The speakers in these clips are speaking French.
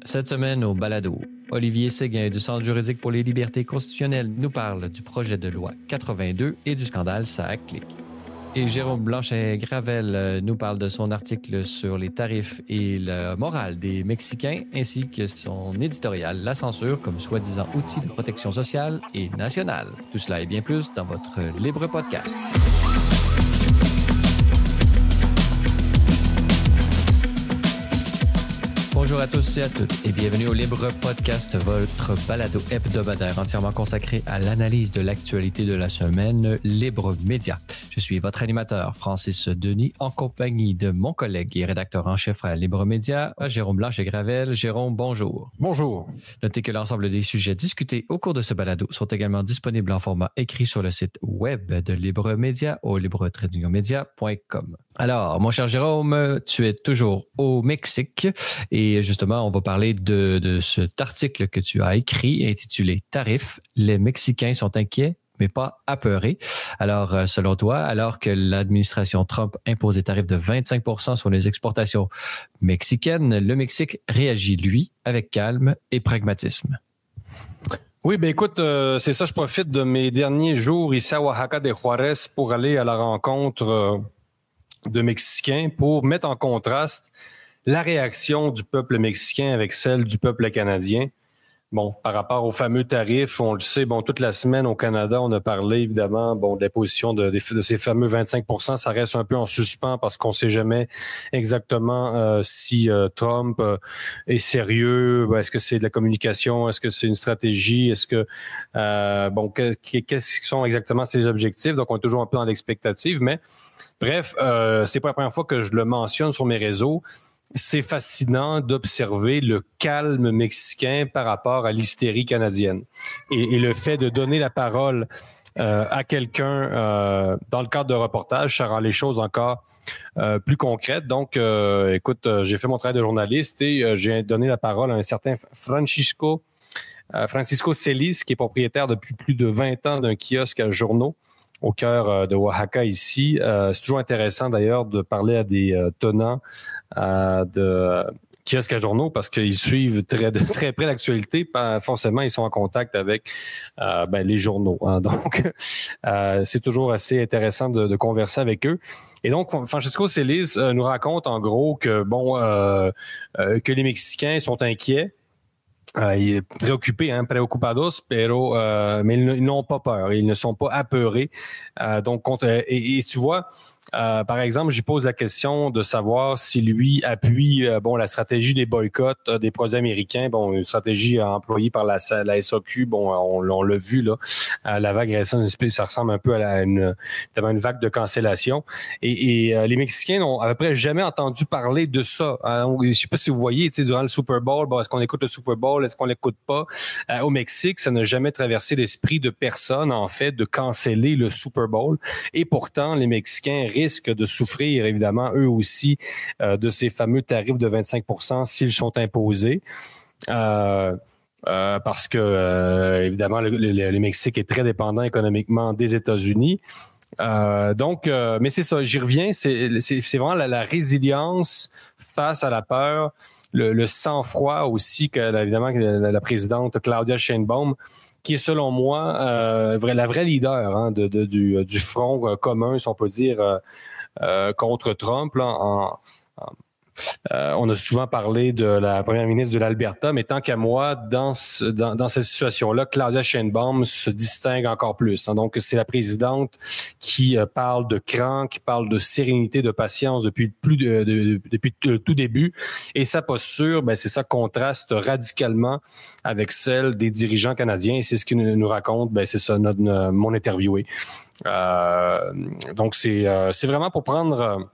Cette semaine, au balado, Olivier Séguin du Centre juridique pour les libertés constitutionnelles nous parle du projet de loi 82 et du scandale SAC-Clic. Et Jérôme Blanchet-Gravel nous parle de son article sur les tarifs et la morale des Mexicains, ainsi que son éditorial La censure comme soi-disant outil de protection sociale et nationale. Tout cela et bien plus dans votre Libre Podcast. Bonjour à tous et à toutes et bienvenue au Libre Podcast, votre balado hebdomadaire entièrement consacré à l'analyse de l'actualité de la semaine Libre Média. Je suis votre animateur, Francis Denis, en compagnie de mon collègue et rédacteur en chef à Libre Média, Jérôme Blanchet-Gravel. Jérôme, bonjour. Bonjour. Notez que l'ensemble des sujets discutés au cours de ce balado sont également disponibles en format écrit sur le site web de Libre Média au libre-media.com. Alors, mon cher Jérôme, tu es toujours au Mexique et justement, on va parler de cet article que tu as écrit intitulé « Tarifs, les Mexicains sont inquiets, mais pas apeurés ». Alors, selon toi, alors que l'administration Trump impose des tarifs de 25% sur les exportations mexicaines, le Mexique réagit, lui, avec calme et pragmatisme. Oui, ben écoute, c'est ça, je profite de mes derniers jours ici à Oaxaca de Juárez pour aller à la rencontre de Mexicains pour mettre en contraste la réaction du peuple mexicain avec celle du peuple canadien. Bon, par rapport aux fameux tarifs, on le sait, bon, toute la semaine au Canada, on a parlé évidemment, bon, de l'imposition de ces fameux 25%. Ça reste un peu en suspens parce qu'on ne sait jamais exactement si Trump est sérieux. Est-ce que c'est de la communication? Est-ce que c'est une stratégie? Est-ce que, qu'est-ce qui sont exactement ses objectifs? Donc, on est toujours un peu dans l'expectative, mais bref, c'est pas la première fois que je le mentionne sur mes réseaux. C'est fascinant d'observer le calme mexicain par rapport à l'hystérie canadienne. Et le fait de donner la parole à quelqu'un dans le cadre de reportage, ça rend les choses encore plus concrètes. Donc, écoute, j'ai fait mon travail de journaliste et j'ai donné la parole à un certain Francisco Celis, qui est propriétaire depuis plus de 20 ans d'un kiosque à journaux au cœur de Oaxaca ici. C'est toujours intéressant d'ailleurs de parler à des tenants de kiosques à journaux parce qu'ils suivent de très près l'actualité. Forcément, ils sont en contact avec les journaux. Hein. Donc, c'est toujours assez intéressant de converser avec eux. Et donc, Francisco Celis nous raconte en gros que que les Mexicains sont inquiets. Il est préoccupé, preocupados, mais ils n'ont pas peur, ils ne sont pas apeurés. Et tu vois, par exemple, j'y pose la question de savoir si lui appuie la stratégie des boycotts des produits américains, une stratégie employée par la SAQ, on l'a vu là, la vague récente, ça ressemble un peu à une vague de cancellation. Et les Mexicains n'ont à peu près jamais entendu parler de ça. Je ne sais pas si vous voyez, durant le Super Bowl, est-ce qu'on écoute le Super Bowl, est-ce qu'on l'écoute pas? Au Mexique, ça n'a jamais traversé l'esprit de personne, en fait, de canceller le Super Bowl. Et pourtant, les Mexicains risquent de souffrir, évidemment, eux aussi, de ces fameux tarifs de 25% s'ils sont imposés. Parce que, évidemment, le Mexique est très dépendant économiquement des États-Unis. Mais c'est ça, j'y reviens, c'est vraiment la résilience face à la peur, le sang-froid aussi que, évidemment, la présidente Claudia Sheinbaum, qui est selon moi la vraie leader du front commun, si on peut dire, contre Trump. Là, on a souvent parlé de la première ministre de l'Alberta, mais tant qu'à moi, dans cette situation-là, Claudia Sheinbaum se distingue encore plus. Hein. Donc, c'est la présidente qui parle de cran, qui parle de sérénité, de patience depuis le tout début. Et sa posture, c'est ça, contraste radicalement avec celle des dirigeants canadiens. Et c'est ce qu'il nous raconte, c'est ça, mon interviewé. Donc, c'est vraiment pour prendre...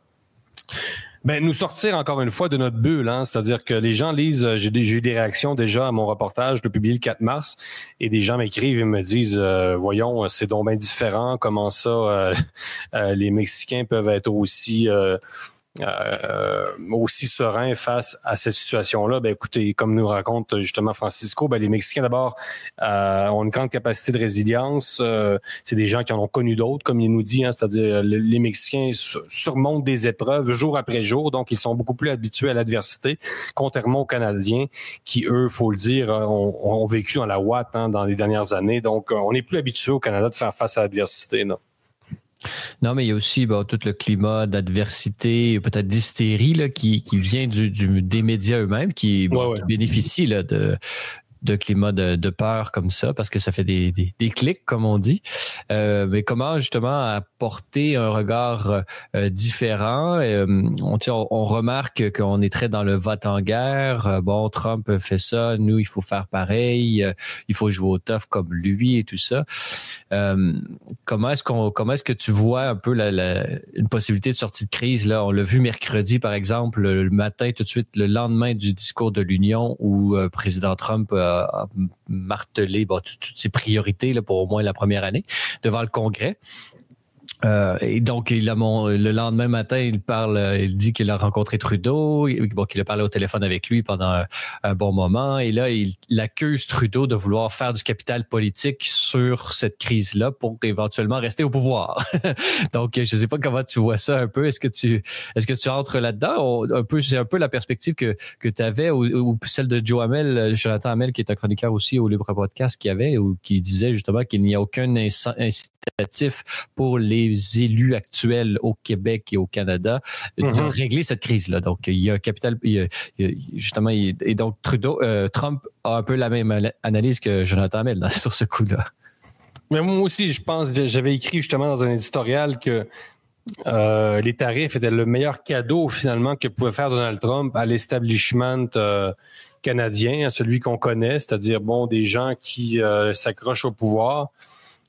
nous sortir encore une fois de notre bulle, hein, c'est-à-dire que les gens lisent, j'ai eu des réactions déjà à mon reportage, je l'ai publié le 4 mars, et des gens m'écrivent et me disent voyons, c'est donc bien différent, comment ça les Mexicains peuvent être aussi aussi serein face à cette situation-là. Ben, écoutez, comme nous raconte justement Francisco, ben, les Mexicains d'abord ont une grande capacité de résilience. C'est des gens qui en ont connu d'autres, comme il nous dit, hein, c'est-à-dire les Mexicains surmontent des épreuves jour après jour, donc ils sont beaucoup plus habitués à l'adversité, contrairement aux Canadiens qui, eux, faut le dire, ont vécu dans la ouate dans les dernières années. Donc, on n'est plus habitué au Canada de faire face à l'adversité, non. Non, mais il y a aussi tout le climat d'adversité, peut-être d'hystérie là, qui vient des médias eux-mêmes, qui bénéficient là, de climat de peur comme ça, parce que ça fait des clics, comme on dit. Mais comment justement apporter un regard différent? On remarque qu'on est très dans le vote en guerre. Bon, Trump fait ça, nous, il faut faire pareil. Il faut jouer au tough comme lui et tout ça. Comment est-ce que tu vois un peu une possibilité de sortie de crise là? On l'a vu mercredi, par exemple, le matin, tout de suite, le lendemain du discours de l'Union, où président Trump a martelé toutes ses priorités là, pour au moins la première année devant le Congrès. Et donc, le lendemain matin, il dit qu'il a rencontré Trudeau, qu'il a parlé au téléphone avec lui pendant un bon moment. Et là, il accuse Trudeau de vouloir faire du capital politique sur cette crise-là pour éventuellement rester au pouvoir. Donc, je ne sais pas comment tu vois ça un peu. Est-ce que tu entres là-dedans? C'est un peu la perspective que tu avais, ou celle de Jonathan Hamel, qui est un chroniqueur aussi au Libre Podcast, qui disait justement qu'il n'y a aucun incitatif pour les élus actuels au Québec et au Canada de régler cette crise-là. Donc, il y a un capital, justement, et donc Trump a un peu la même analyse que Jonathan Hamel sur ce coup-là. Mais moi aussi, je pense, j'avais écrit justement dans un éditorial que les tarifs étaient le meilleur cadeau finalement que pouvait faire Donald Trump à l'establishment canadien, à celui qu'on connaît, c'est-à-dire des gens qui s'accrochent au pouvoir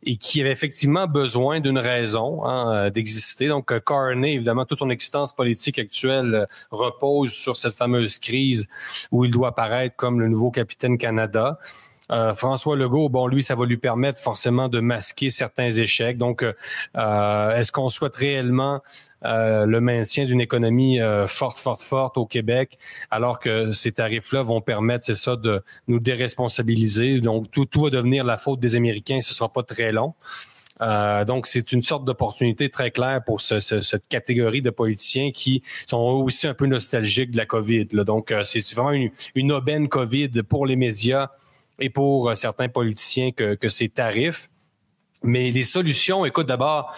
et qui avait effectivement besoin d'une raison d'exister. Donc, Carney, évidemment, toute son existence politique actuelle repose sur cette fameuse crise où il doit apparaître comme le nouveau capitaine Canada. François Legault, lui, ça va lui permettre forcément de masquer certains échecs. Donc, est-ce qu'on souhaite réellement le maintien d'une économie forte au Québec, alors que ces tarifs-là vont permettre, c'est ça, de nous déresponsabiliser. Donc, tout va devenir la faute des Américains, ce sera pas très long. Donc, c'est une sorte d'opportunité très claire pour cette catégorie de politiciens qui sont aussi un peu nostalgiques de la COVID, là. Donc, c'est vraiment une aubaine COVID pour les médias et pour certains politiciens que ces tarifs. Mais les solutions, écoute, d'abord,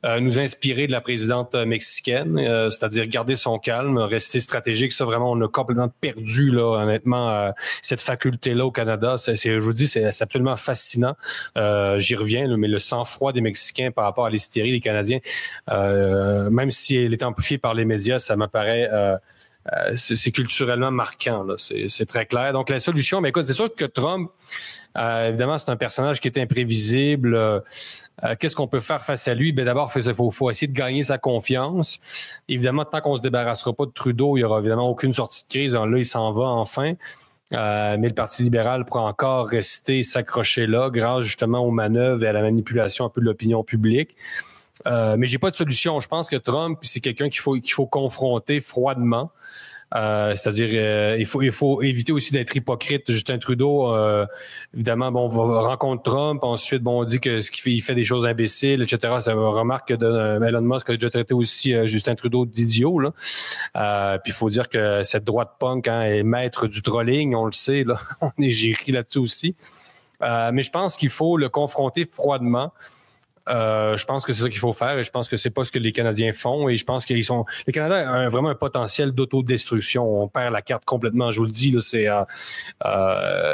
nous inspirer de la présidente mexicaine, c'est-à-dire garder son calme, rester stratégique. Ça, vraiment, on a complètement perdu, là, honnêtement, cette faculté-là au Canada. Je vous dis, c'est absolument fascinant. J'y reviens, là, mais le sang-froid des Mexicains par rapport à l'hystérie des Canadiens, même si elle est amplifiée par les médias, ça m'apparaît... c'est culturellement marquant, là. C'est très clair. Donc, la solution, mais écoute, c'est sûr que Trump, évidemment, c'est un personnage qui est imprévisible. Qu'est-ce qu'on peut faire face à lui? Ben, d'abord, il faut essayer de gagner sa confiance. Évidemment, tant qu'on se débarrassera pas de Trudeau, il y aura évidemment aucune sortie de crise. Alors là, il s'en va enfin. Mais le Parti libéral pourra encore rester s'accrocher là grâce justement aux manœuvres et à la manipulation un peu de l'opinion publique. Mais j'ai pas de solution. Je pense que Trump, c'est quelqu'un qu'il faut confronter froidement. C'est-à-dire, il faut éviter aussi d'être hypocrite. Justin Trudeau, évidemment, rencontre Trump. Ensuite, on dit que il fait des choses imbéciles, etc. Ça remarque que Elon Musk a déjà traité aussi Justin Trudeau d'idiot, là. Puis il faut dire que cette droite punk est maître du trolling, on le sait, là. J'ai écrit là-dessus aussi. Mais je pense qu'il faut le confronter froidement. Je pense que c'est ça qu'il faut faire et je pense que c'est pas ce que les Canadiens font et je pense le Canada a vraiment un potentiel d'autodestruction. On perd la carte complètement, je vous le dis, là,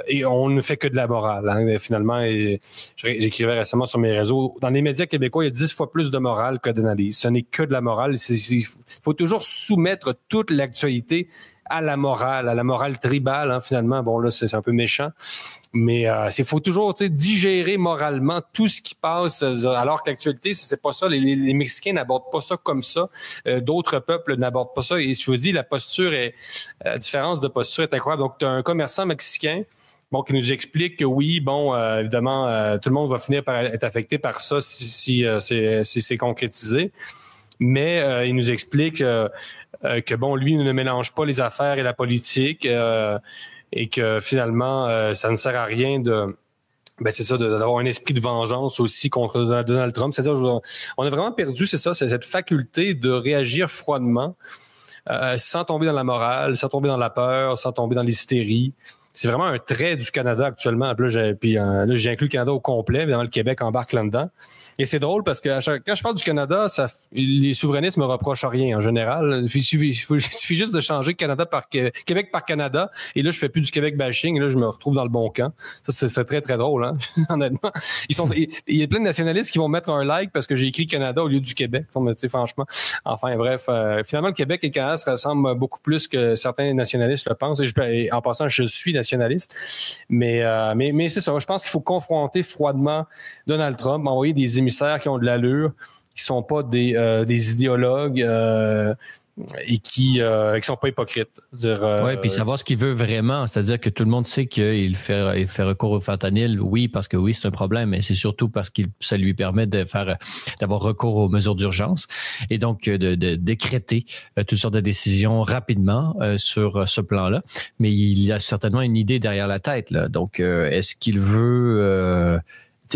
et on ne fait que de la morale, hein, finalement. Et j'écrivais récemment sur mes réseaux, dans les médias québécois, il y a 10 fois plus de morale que d'analyse. Ce n'est que de la morale. Il faut toujours soumettre toute l'actualité à la morale tribale, hein, finalement. Bon, là, c'est un peu méchant. Mais il faut toujours digérer moralement tout ce qui passe, alors que l'actualité, c'est pas ça. Les Mexicains n'abordent pas ça comme ça. D'autres peuples n'abordent pas ça. Et je vous dis, la différence de posture est incroyable. Donc, tu as un commerçant mexicain qui nous explique que oui, évidemment, tout le monde va finir par être affecté par ça si c'est concrétisé. mais il nous explique que, bon, lui ne mélange pas les affaires et la politique et que finalement, ça ne sert à rien c'est ça, d'avoir un esprit de vengeance aussi contre Donald Trump. C'est-à-dire, on a vraiment perdu, c'est ça, c'est cette faculté de réagir froidement, sans tomber dans la morale, sans tomber dans la peur, sans tomber dans l'hystérie. C'est vraiment un trait du Canada actuellement. Puis là, j'ai inclus le Canada au complet, évidemment, le Québec embarque là-dedans. Et c'est drôle parce que quand je parle du Canada, les souverainistes me reprochent rien en général. Il suffit juste de changer Québec par Canada. Et là, je fais plus du Québec bashing. Et là, je me retrouve dans le bon camp. Ça, c'est très, très drôle, hein? Honnêtement. Il y a plein de nationalistes qui vont mettre un like parce que j'ai écrit Canada au lieu du Québec. Franchement. Enfin, bref. Finalement, le Québec et le Canada se ressemblent beaucoup plus que certains nationalistes le pensent. Et en passant, je suis nationaliste. Mais c'est ça. Je pense qu'il faut confronter froidement Donald Trump, envoyer des émissaires qui ont de l'allure, qui sont pas des idéologues et qui sont pas hypocrites. Oui, puis savoir ce qu'il veut vraiment, c'est-à-dire que tout le monde sait qu'il fait recours au fentanyl, oui, parce que oui, c'est un problème, mais c'est surtout parce que ça lui permet d'avoir recours aux mesures d'urgence et donc de décréter toutes sortes de décisions rapidement sur ce plan-là. Mais il a certainement une idée derrière la tête, là. Donc, est-ce qu'il veut...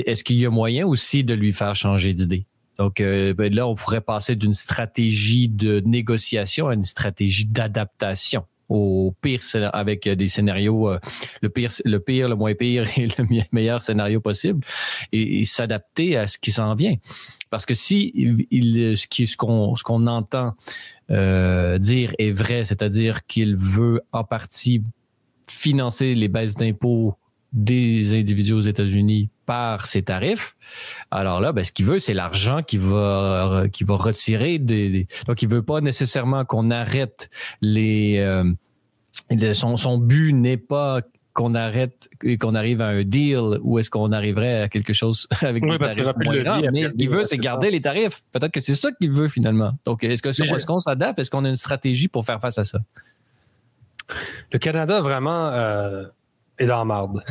est-ce qu'il y a moyen aussi de lui faire changer d'idée? Donc là, on pourrait passer d'une stratégie de négociation à une stratégie d'adaptation au pire, avec des scénarios, le pire, le moins pire et le meilleur scénario possible, et s'adapter à ce qui s'en vient. Parce que si ce qu'on entend dire est vrai, c'est-à-dire qu'il veut en partie financer les baisses d'impôts des individus aux États-Unis par ces tarifs, alors là, ce qu'il veut, c'est l'argent qu'il va retirer donc il veut pas nécessairement qu'on arrête son but n'est pas qu'on arrête et qu'on arrive à un deal où est-ce qu'on arriverait à quelque chose avec des tarifs moins grands, mais ce qu'il veut, c'est garder les tarifs. Peut-être que c'est ça qu'il veut finalement. Donc, est-ce qu'on s'adapte? Est-ce qu'on a une stratégie pour faire face à ça? Le Canada, vraiment, est dans la marde.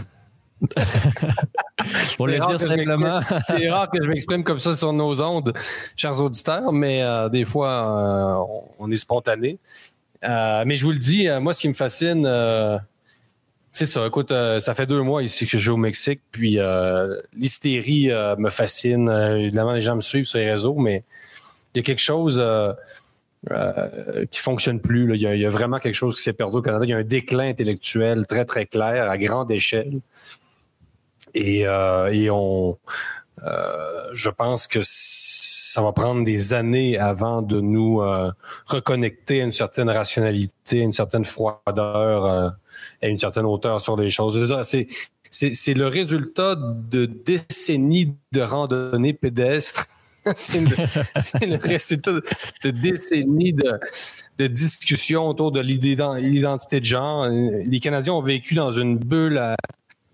Pour le dire simplement. C'est rare que je m'exprime comme ça sur nos ondes, chers auditeurs, mais des fois, on est spontané. Mais je vous le dis, moi, ce qui me fascine, c'est ça. Écoute, ça fait 2 mois ici que je joue au Mexique, puis l'hystérie me fascine. Évidemment, les gens me suivent sur les réseaux, mais il y a quelque chose qui fonctionne plus. Là. Il y a vraiment quelque chose qui s'est perdu au Canada. Il y a un déclin intellectuel très, très clair à grande échelle. Et je pense que ça va prendre des années avant de nous reconnecter à une certaine rationalité, une certaine froideur et une certaine hauteur sur les choses. Je veux dire, c'est le résultat de décennies de randonnées pédestres. C'est le résultat de décennies de discussions autour de l'identité de genre. Les Canadiens ont vécu dans une bulle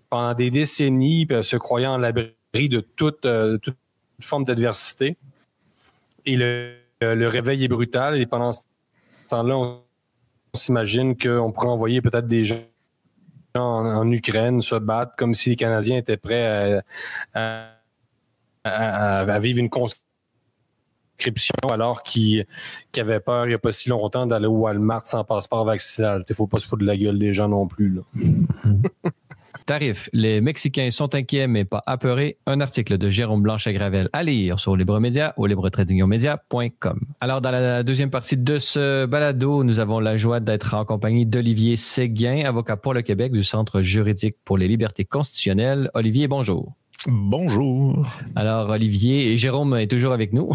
pendant des décennies, se croyant à l'abri de toute forme d'adversité. Et le réveil est brutal. Et pendant ce temps-là, on s'imagine qu'on pourrait envoyer peut-être des gens en Ukraine se battre comme si les Canadiens étaient prêts à vivre une conscription alors qu'ils avaient peur il n'y a pas si longtemps d'aller au Walmart sans passeport vaccinal. Il ne faut pas se foutre de la gueule des gens non plus, là. Tarif. Les Mexicains sont inquiets mais pas apeurés. Un article de Jérôme Blanchet-Gravel à lire sur Libre Média au libretradingmedia.com. Alors, dans la deuxième partie de ce balado, nous avons la joie d'être en compagnie d'Olivier Séguin, avocat pour le Québec du Centre juridique pour les libertés constitutionnelles. Olivier, bonjour. Bonjour. Alors, Olivier, et Jérôme est toujours avec nous.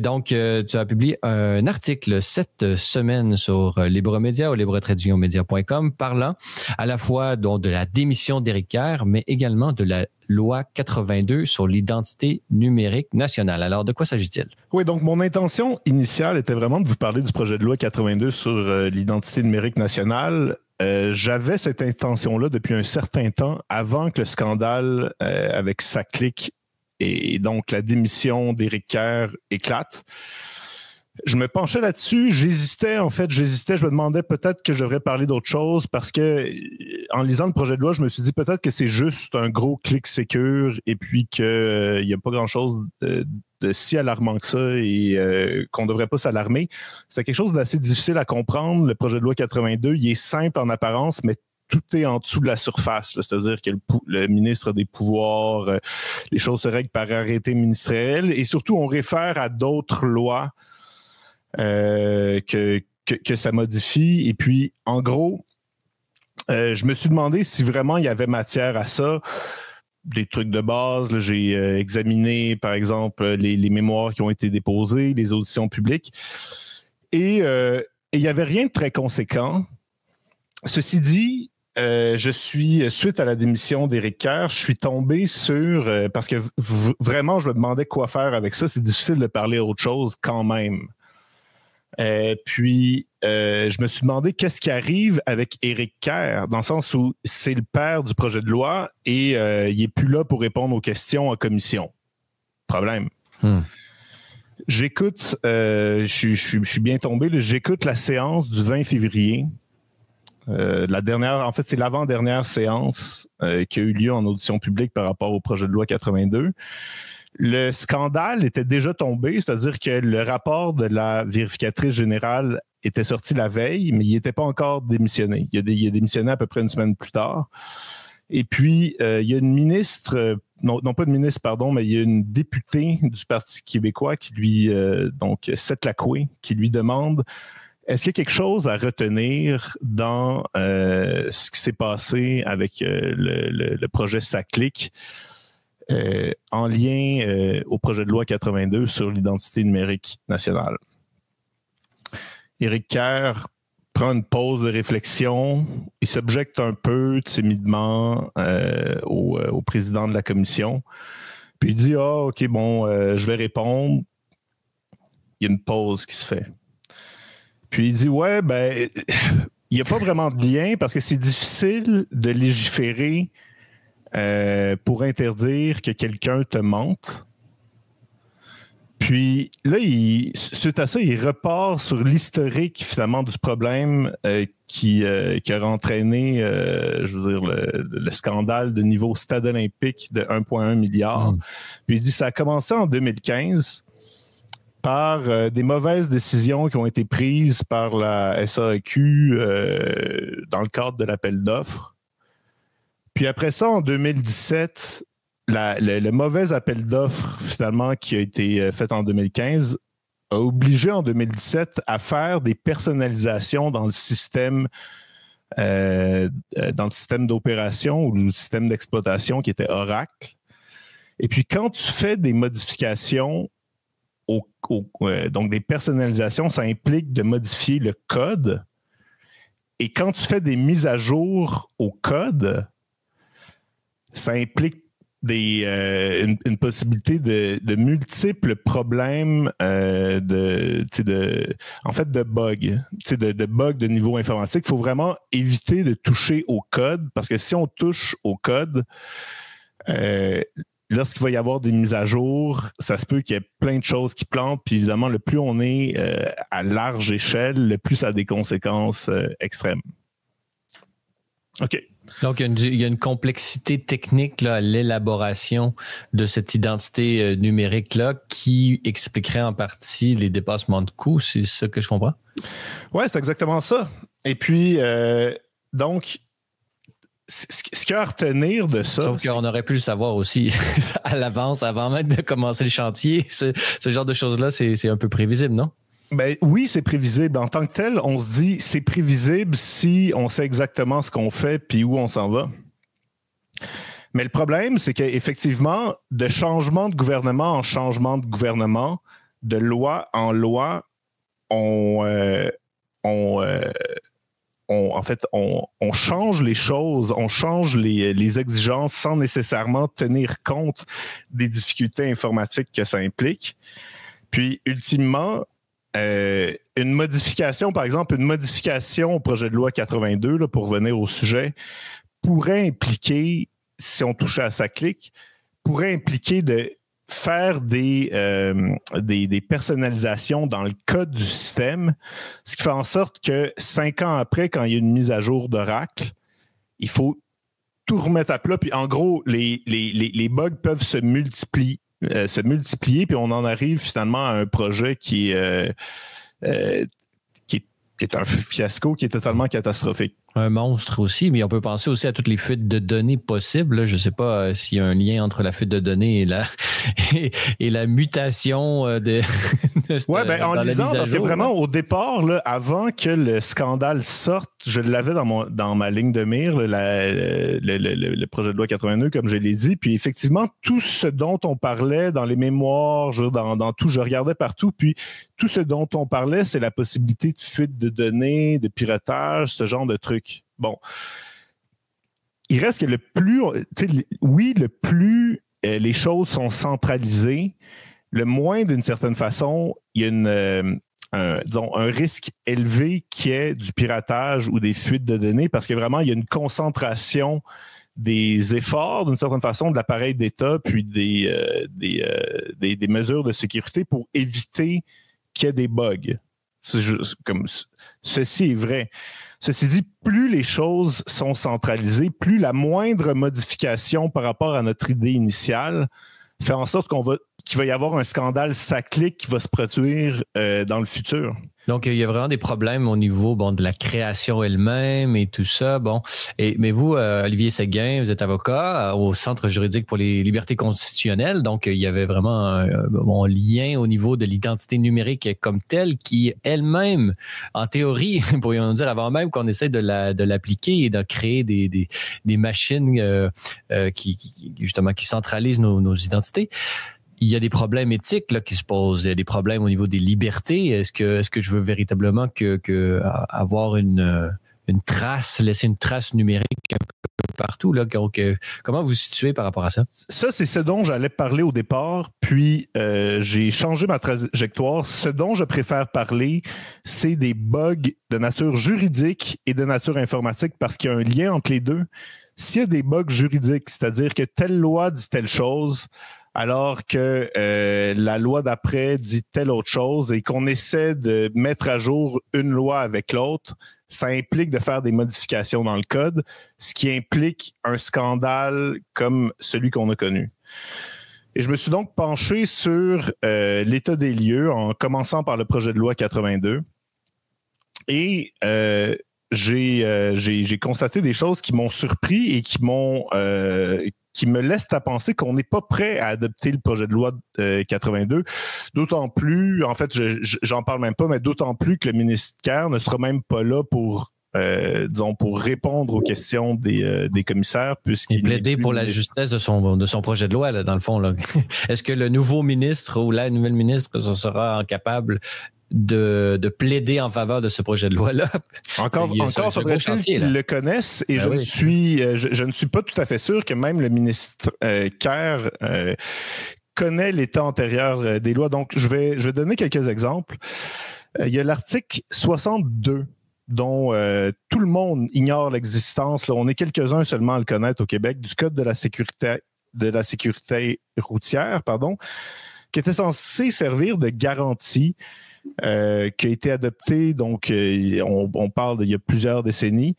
Donc, tu as publié un article cette semaine sur Libre Média au libretradingmedia.com parlant à la fois donc, de la démission d'Éric Kerr, mais également de la loi 82 sur l'identité numérique nationale. Alors, de quoi s'agit-il? Oui, donc mon intention initiale était vraiment de vous parler du projet de loi 82 sur l'identité numérique nationale. J'avais cette intention-là depuis un certain temps, avant que le scandale avec SACLIC et donc la démission d'Éric Kerr éclate. Je me penchais là-dessus, j'hésitais, je me demandais peut-être que je devrais parler d'autre chose parce que en lisant le projet de loi, je me suis dit peut-être que c'est juste un gros clic sécure et puis qu'il n'y a pas grand-chose de si alarmant que ça et qu'on ne devrait pas s'alarmer. C'était quelque chose d'assez difficile à comprendre. Le projet de loi 82, il est simple en apparence, mais tout est en dessous de la surface. Là. C'est-à-dire que le ministre a des pouvoirs, les choses se règlent par arrêté ministériel et surtout, on réfère à d'autres lois que ça modifie. Et puis, en gros, je me suis demandé si vraiment il y avait matière à ça. Des trucs de base, là, j'ai examiné, par exemple, les mémoires qui ont été déposées, les auditions publiques. Et il n'y avait rien de très conséquent. Ceci dit, suite à la démission d'Éric Kerr, je suis tombé sur... parce que vraiment, je me demandais quoi faire avec ça. C'est difficile de parler autre chose quand même. Puis, je me suis demandé qu'est-ce qui arrive avec Éric Kerr, dans le sens où c'est le père du projet de loi et il n'est plus là pour répondre aux questions en commission. Problème. J'écoute, je suis bien tombé, là, j'écoute la séance du 20 février. C'est l'avant-dernière séance qui a eu lieu en audition publique par rapport au projet de loi 82. Le scandale était déjà tombé, c'est-à-dire que le rapport de la vérificatrice générale était sorti la veille, mais il n'était pas encore démissionné. Il a démissionné à peu près une semaine plus tard. Et puis, il y a une ministre, non pas une ministre, pardon, mais il y a une députée du Parti québécois qui lui, donc Seth Lacoué, qui lui demande est-ce qu'il y a quelque chose à retenir dans ce qui s'est passé avec le projet SACLIC en lien au projet de loi 82 sur l'identité numérique nationale. Éric Kerr prend une pause de réflexion. Il s'objecte un peu timidement au président de la commission. Puis il dit « Ah, OK, bon, je vais répondre. » Il y a une pause qui se fait. Puis il dit « Ouais, ben, il n'y a pas vraiment de lien parce que c'est difficile de légiférer pour interdire que quelqu'un te mente. » Puis là, suite à ça, il repart sur l'historique finalement du problème qui a entraîné, je veux dire, le scandale de niveau stade olympique de 1,1 milliard. Puis il dit ça a commencé en 2015 par des mauvaises décisions qui ont été prises par la SAQ dans le cadre de l'appel d'offres. Puis après ça, en 2017, le mauvais appel d'offres, finalement, qui a été fait en 2015, a obligé en 2017 à faire des personnalisations dans le système d'opération ou le système d'exploitation qui était Oracle. Et puis, quand tu fais des modifications, donc des personnalisations, ça implique de modifier le code. Et quand tu fais des mises à jour au code, ça implique une possibilité de multiples problèmes de bugs, de bugs de niveau informatique. Il faut vraiment éviter de toucher au code parce que si on touche au code, lorsqu'il va y avoir des mises à jour, ça se peut qu'il y ait plein de choses qui plantent. Puis évidemment, le plus on est à large échelle, le plus ça a des conséquences extrêmes. OK. Donc, il y a une complexité technique là, à l'élaboration de cette identité numérique-là qui expliquerait en partie les dépassements de coûts. C'est ça que je comprends? Oui, c'est exactement ça. Et puis, donc, ce qu'il y a à retenir de ça... Sauf qu'on aurait pu le savoir aussi à l'avance, avant même de commencer le chantier. Ce genre de choses-là, c'est un peu prévisible, non? Ben oui, c'est prévisible. En tant que tel, on se dit c'est prévisible si on sait exactement ce qu'on fait puis où on s'en va. Mais le problème, c'est qu'effectivement, de changement de gouvernement en changement de gouvernement, de loi en loi, on change les choses, on change les exigences sans nécessairement tenir compte des difficultés informatiques que ça implique. Puis, ultimement, une modification, par exemple, une modification au projet de loi 82, là, pour revenir au sujet, pourrait impliquer, si on touchait à SACLIC, pourrait impliquer de faire des personnalisations dans le code du système, ce qui fait en sorte que 5 ans après, quand il y a une mise à jour d'Oracle, il faut tout remettre à plat. Puis en gros, les bugs peuvent se multiplier se multiplier, puis on en arrive finalement à un projet qui est un fiasco, qui est totalement catastrophique. Un monstre aussi, mais on peut penser aussi à toutes les fuites de données possibles. Là. Je ne sais pas s'il y a un lien entre la fuite de données et la mutation de en lisant, parce que vraiment, au départ, là, avant que le scandale sorte, je l'avais dans ma ligne de mire, le projet de loi 82, comme je l'ai dit. Puis effectivement, tout ce dont on parlait dans les mémoires, dans tout, je regardais partout, puis tout ce dont on parlait, c'est la possibilité de fuite de données, de piratage, ce genre de trucs. Bon. Il reste que le plus les choses sont centralisées, le moins, d'une certaine façon, il y a un risque élevé qui est du piratage ou des fuites de données parce que vraiment, il y a une concentration des efforts, d'une certaine façon, de l'appareil d'État puis des mesures de sécurité pour éviter qu'il y ait des bugs. Ceci est vrai. Ceci dit, plus les choses sont centralisées, plus la moindre modification par rapport à notre idée initiale fait en sorte qu'il va y avoir un scandale saclique qui va se produire dans le futur. Donc, il y a vraiment des problèmes au niveau de la création elle-même et tout ça. Mais vous, Olivier Séguin, vous êtes avocat au Centre juridique pour les libertés constitutionnelles. Donc, il y avait vraiment un lien au niveau de l'identité numérique comme telle qui, elle-même, en théorie, pourrions dire, avant même qu'on essaie de l'appliquer et de créer des machines qui centralisent nos identités. Il y a des problèmes éthiques là, qui se posent. Il y a des problèmes au niveau des libertés. Est-ce que je veux véritablement que avoir une trace, laisser une trace numérique un peu partout là? Comment vous vous situez par rapport à ça? Ça, c'est ce dont j'allais parler au départ, puis j'ai changé ma trajectoire. Ce dont je préfère parler, c'est des bugs de nature juridique et de nature informatique parce qu'il y a un lien entre les deux. S'il y a des bugs juridiques, c'est-à-dire que telle loi dit telle chose, alors que la loi d'après dit telle autre chose et qu'on essaie de mettre à jour une loi avec l'autre, ça implique de faire des modifications dans le code, ce qui implique un scandale comme celui qu'on a connu. Et je me suis donc penché sur l'état des lieux en commençant par le projet de loi 82. Et j'ai constaté des choses qui m'ont surpris et qui me laissent à penser qu'on n'est pas prêt à adopter le projet de loi 82. D'autant plus, en fait, j'en parle même pas, mais d'autant plus que le ministre Kerr ne sera même pas là pour répondre aux questions des commissaires. Il plaidait pour la justesse de son projet de loi, là, dans le fond. Là. Est-ce que le nouveau ministre ou la nouvelle ministre sera capable de plaider en faveur de ce projet de loi-là? Encore faudrait-il qu'ils le connaissent et je ne suis pas tout à fait sûr que même le ministre Kerr connaît l'état antérieur des lois. Donc, je vais donner quelques exemples. Il y a l'article 62 dont tout le monde ignore l'existence. Là, on est quelques-uns seulement à le connaître au Québec, du Code de la sécurité routière, qui était censé servir de garantie qui a été adopté, donc on parle d'il y a plusieurs décennies,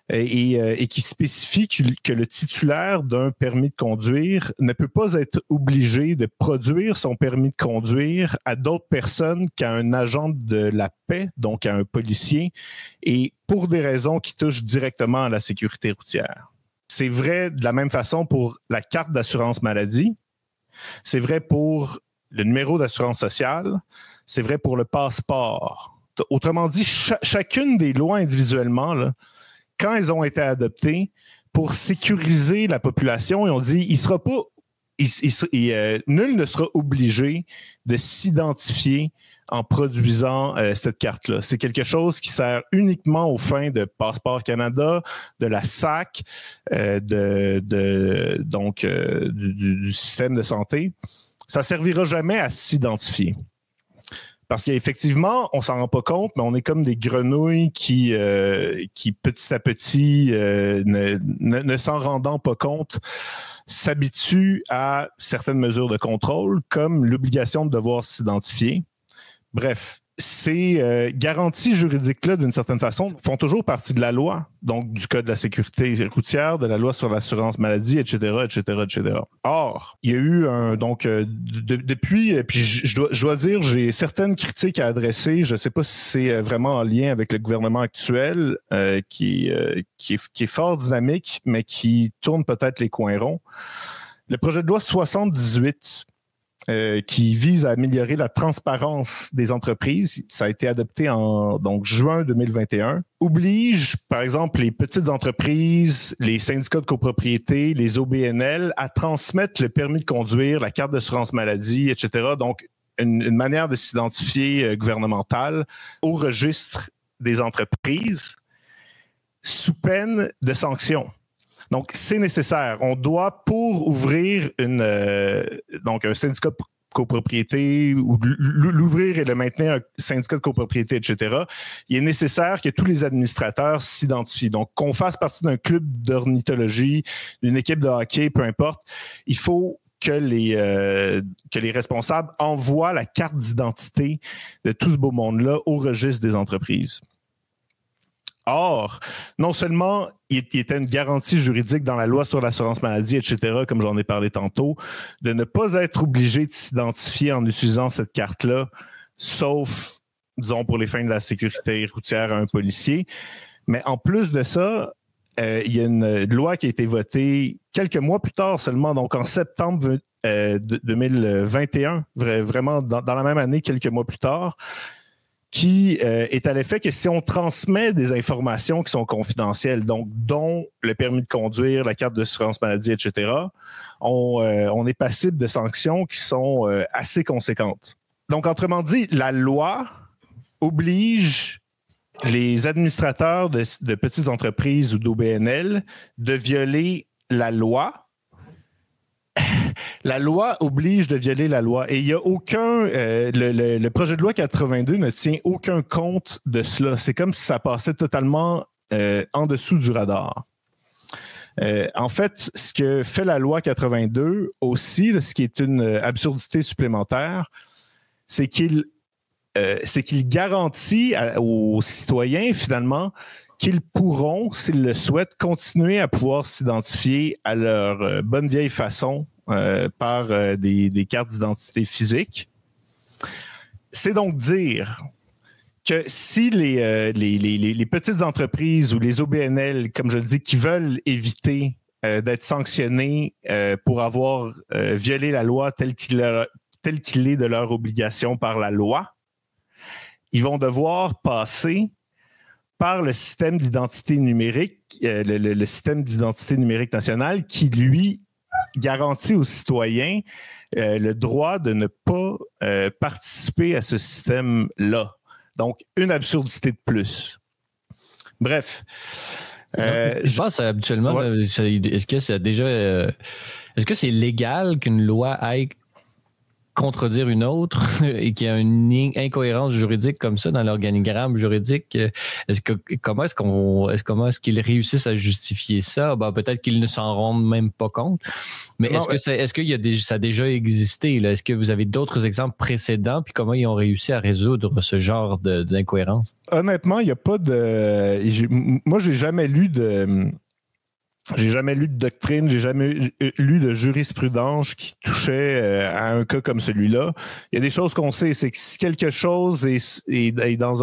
et qui spécifie que le titulaire d'un permis de conduire ne peut pas être obligé de produire son permis de conduire à d'autres personnes qu'à un agent de la paix, donc à un policier, et pour des raisons qui touchent directement à la sécurité routière. C'est vrai de la même façon pour la carte d'assurance maladie, c'est vrai pour le numéro d'assurance sociale, c'est vrai pour le passeport. Autrement dit, chacune des lois individuellement, là, quand elles ont été adoptées pour sécuriser la population, ils ont dit nul ne sera obligé de s'identifier en produisant cette carte-là. C'est quelque chose qui sert uniquement aux fins de Passeport Canada, de la SAC, du système de santé. Ça ne servira jamais à s'identifier. Parce qu'effectivement, on s'en rend pas compte, mais on est comme des grenouilles qui petit à petit, ne s'en rendant pas compte, s'habituent à certaines mesures de contrôle, comme l'obligation de devoir s'identifier. Bref, ces garanties juridiques-là, d'une certaine façon, font toujours partie de la loi, donc du Code de la sécurité routière, de la loi sur l'assurance maladie, etc., etc., etc. Or, il y a eu depuis, puis je dois dire, j'ai certaines critiques à adresser. Je ne sais pas si c'est vraiment en lien avec le gouvernement actuel, qui est fort dynamique, mais qui tourne peut-être les coins ronds. Le projet de loi 78, qui vise à améliorer la transparence des entreprises. Ça a été adopté en juin 2021. Oblige, par exemple, les petites entreprises, les syndicats de copropriété, les OBNL à transmettre le permis de conduire, la carte d'assurance maladie, etc. Donc, une manière de s'identifier gouvernementale au registre des entreprises sous peine de sanctions. Donc, c'est nécessaire. On doit, pour ouvrir un syndicat de copropriété ou l'ouvrir et le maintenir un syndicat de copropriété, etc., il est nécessaire que tous les administrateurs s'identifient. Donc, qu'on fasse partie d'un club d'ornithologie, d'une équipe de hockey, peu importe, il faut que les responsables envoient la carte d'identité de tout ce beau monde-là au registre des entreprises. Or, non seulement il était une garantie juridique dans la loi sur l'assurance maladie, etc., comme j'en ai parlé tantôt, de ne pas être obligé de s'identifier en utilisant cette carte-là, sauf, disons, pour les fins de la sécurité routière à un policier. Mais en plus de ça, il y a une loi qui a été votée quelques mois plus tard seulement, donc en septembre 2021, vraiment dans la même année, quelques mois plus tard, qui est à l'effet que si on transmet des informations qui sont confidentielles, donc dont le permis de conduire, la carte d'assurance maladie, etc., on est passible de sanctions qui sont assez conséquentes. Donc, autrement dit, la loi oblige les administrateurs de petites entreprises ou d'OBNL de violer la loi. La loi oblige de violer la loi et il n'y a aucun... le projet de loi 82 ne tient aucun compte de cela. C'est comme si ça passait totalement en dessous du radar. En fait, ce que fait la loi 82 aussi, ce qui est une absurdité supplémentaire, c'est qu'il garantit aux citoyens, finalement, qu'ils pourront, s'ils le souhaitent, continuer à pouvoir s'identifier à leur bonne vieille façon par des cartes d'identité physiques. C'est donc dire que si les petites entreprises ou les OBNL, comme je le dis, qui veulent éviter d'être sanctionnés pour avoir violé la loi telle qu'il est de leur obligation par la loi, ils vont devoir passer par le système d'identité numérique, le système d'identité numérique national qui, lui, garantit aux citoyens le droit de ne pas participer à ce système-là. Donc, une absurdité de plus. Bref. Je pense habituellement, ouais. Est-ce que c'est légal qu'une loi aille contredire une autre et qu'il y a une incohérence juridique comme ça dans l'organigramme juridique? Comment est-ce qu'ils réussissent à justifier ça? Ben, peut-être qu'ils ne s'en rendent même pas compte. Mais est-ce que ça a déjà existé? Là? Est-ce que vous avez d'autres exemples précédents? Puis comment ils ont réussi à résoudre ce genre d'incohérence? Honnêtement, il n'y a pas de... Moi, j'ai jamais lu de doctrine, j'ai jamais lu de jurisprudence qui touchait à un cas comme celui-là. Il y a des choses qu'on sait, c'est que si quelque chose est dans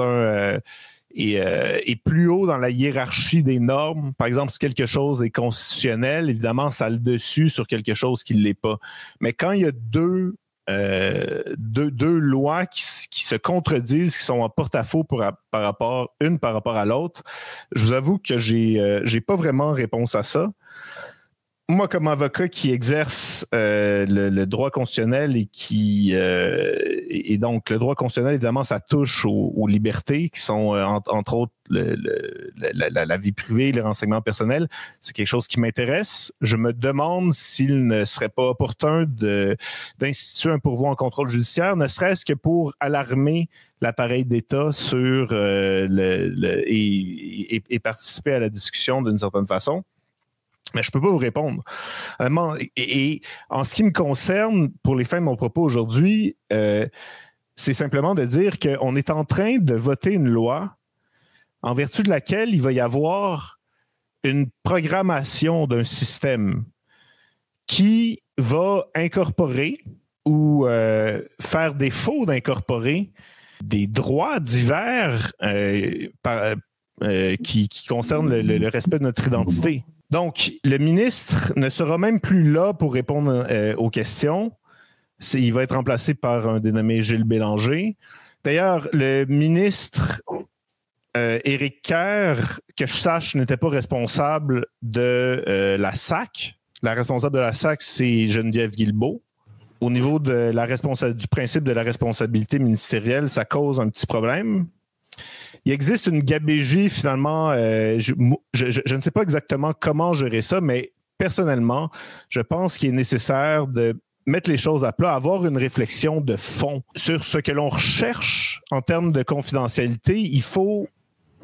est plus haut dans la hiérarchie des normes, par exemple, si quelque chose est constitutionnel, évidemment, ça a le dessus sur quelque chose qui ne l'est pas. Mais quand il y a deux lois qui se contredisent, qui sont en porte-à-faux par rapport à l'autre, je vous avoue que j'ai pas vraiment réponse à ça. Moi, comme avocat qui exerce le droit constitutionnel et donc le droit constitutionnel, évidemment, ça touche aux libertés qui sont, entre autres, la vie privée, les renseignements personnels. C'est quelque chose qui m'intéresse. Je me demande s'il ne serait pas opportun d'instituer un pourvoi en contrôle judiciaire, ne serait-ce que pour alarmer l'appareil d'État sur et participer à la discussion d'une certaine façon. Mais je peux pas vous répondre. Et en ce qui me concerne, pour les fins de mon propos aujourd'hui, c'est simplement de dire qu'on est en train de voter une loi en vertu de laquelle il va y avoir une programmation d'un système qui va incorporer ou faire défaut d'incorporer des droits divers qui concernent le respect de notre identité. Donc, le ministre ne sera même plus là pour répondre aux questions. Il va être remplacé par un dénommé Gilles Bélanger. D'ailleurs, le ministre Éric Kerr, que je sache, n'était pas responsable de la SAC. La responsable de la SAC, c'est Geneviève Guilbeault. Au niveau de du principe de la responsabilité ministérielle, ça cause un petit problème. Il existe une gabégie, finalement. Je ne sais pas exactement comment gérer ça, mais personnellement, je pense qu'il est nécessaire de mettre les choses à plat, avoir une réflexion de fond sur ce que l'on recherche en termes de confidentialité. Il faut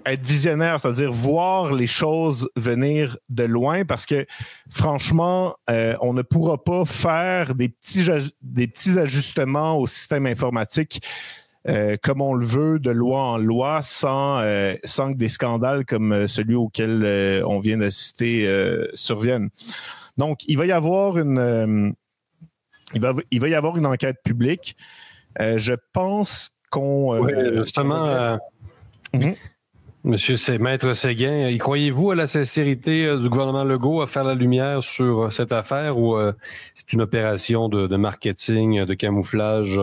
être visionnaire, c'est-à-dire voir les choses venir de loin, parce que franchement, on ne pourra pas faire des petits ajustements au système informatique comme on le veut, de loi en loi, sans que des scandales comme celui auquel on vient d'assister surviennent. Donc, il va y avoir une enquête publique. Je pense qu'on... oui, justement... Monsieur Maître Séguin, y croyez-vous à la sincérité du gouvernement Legault à faire la lumière sur cette affaire ou c'est une opération de marketing, de camouflage?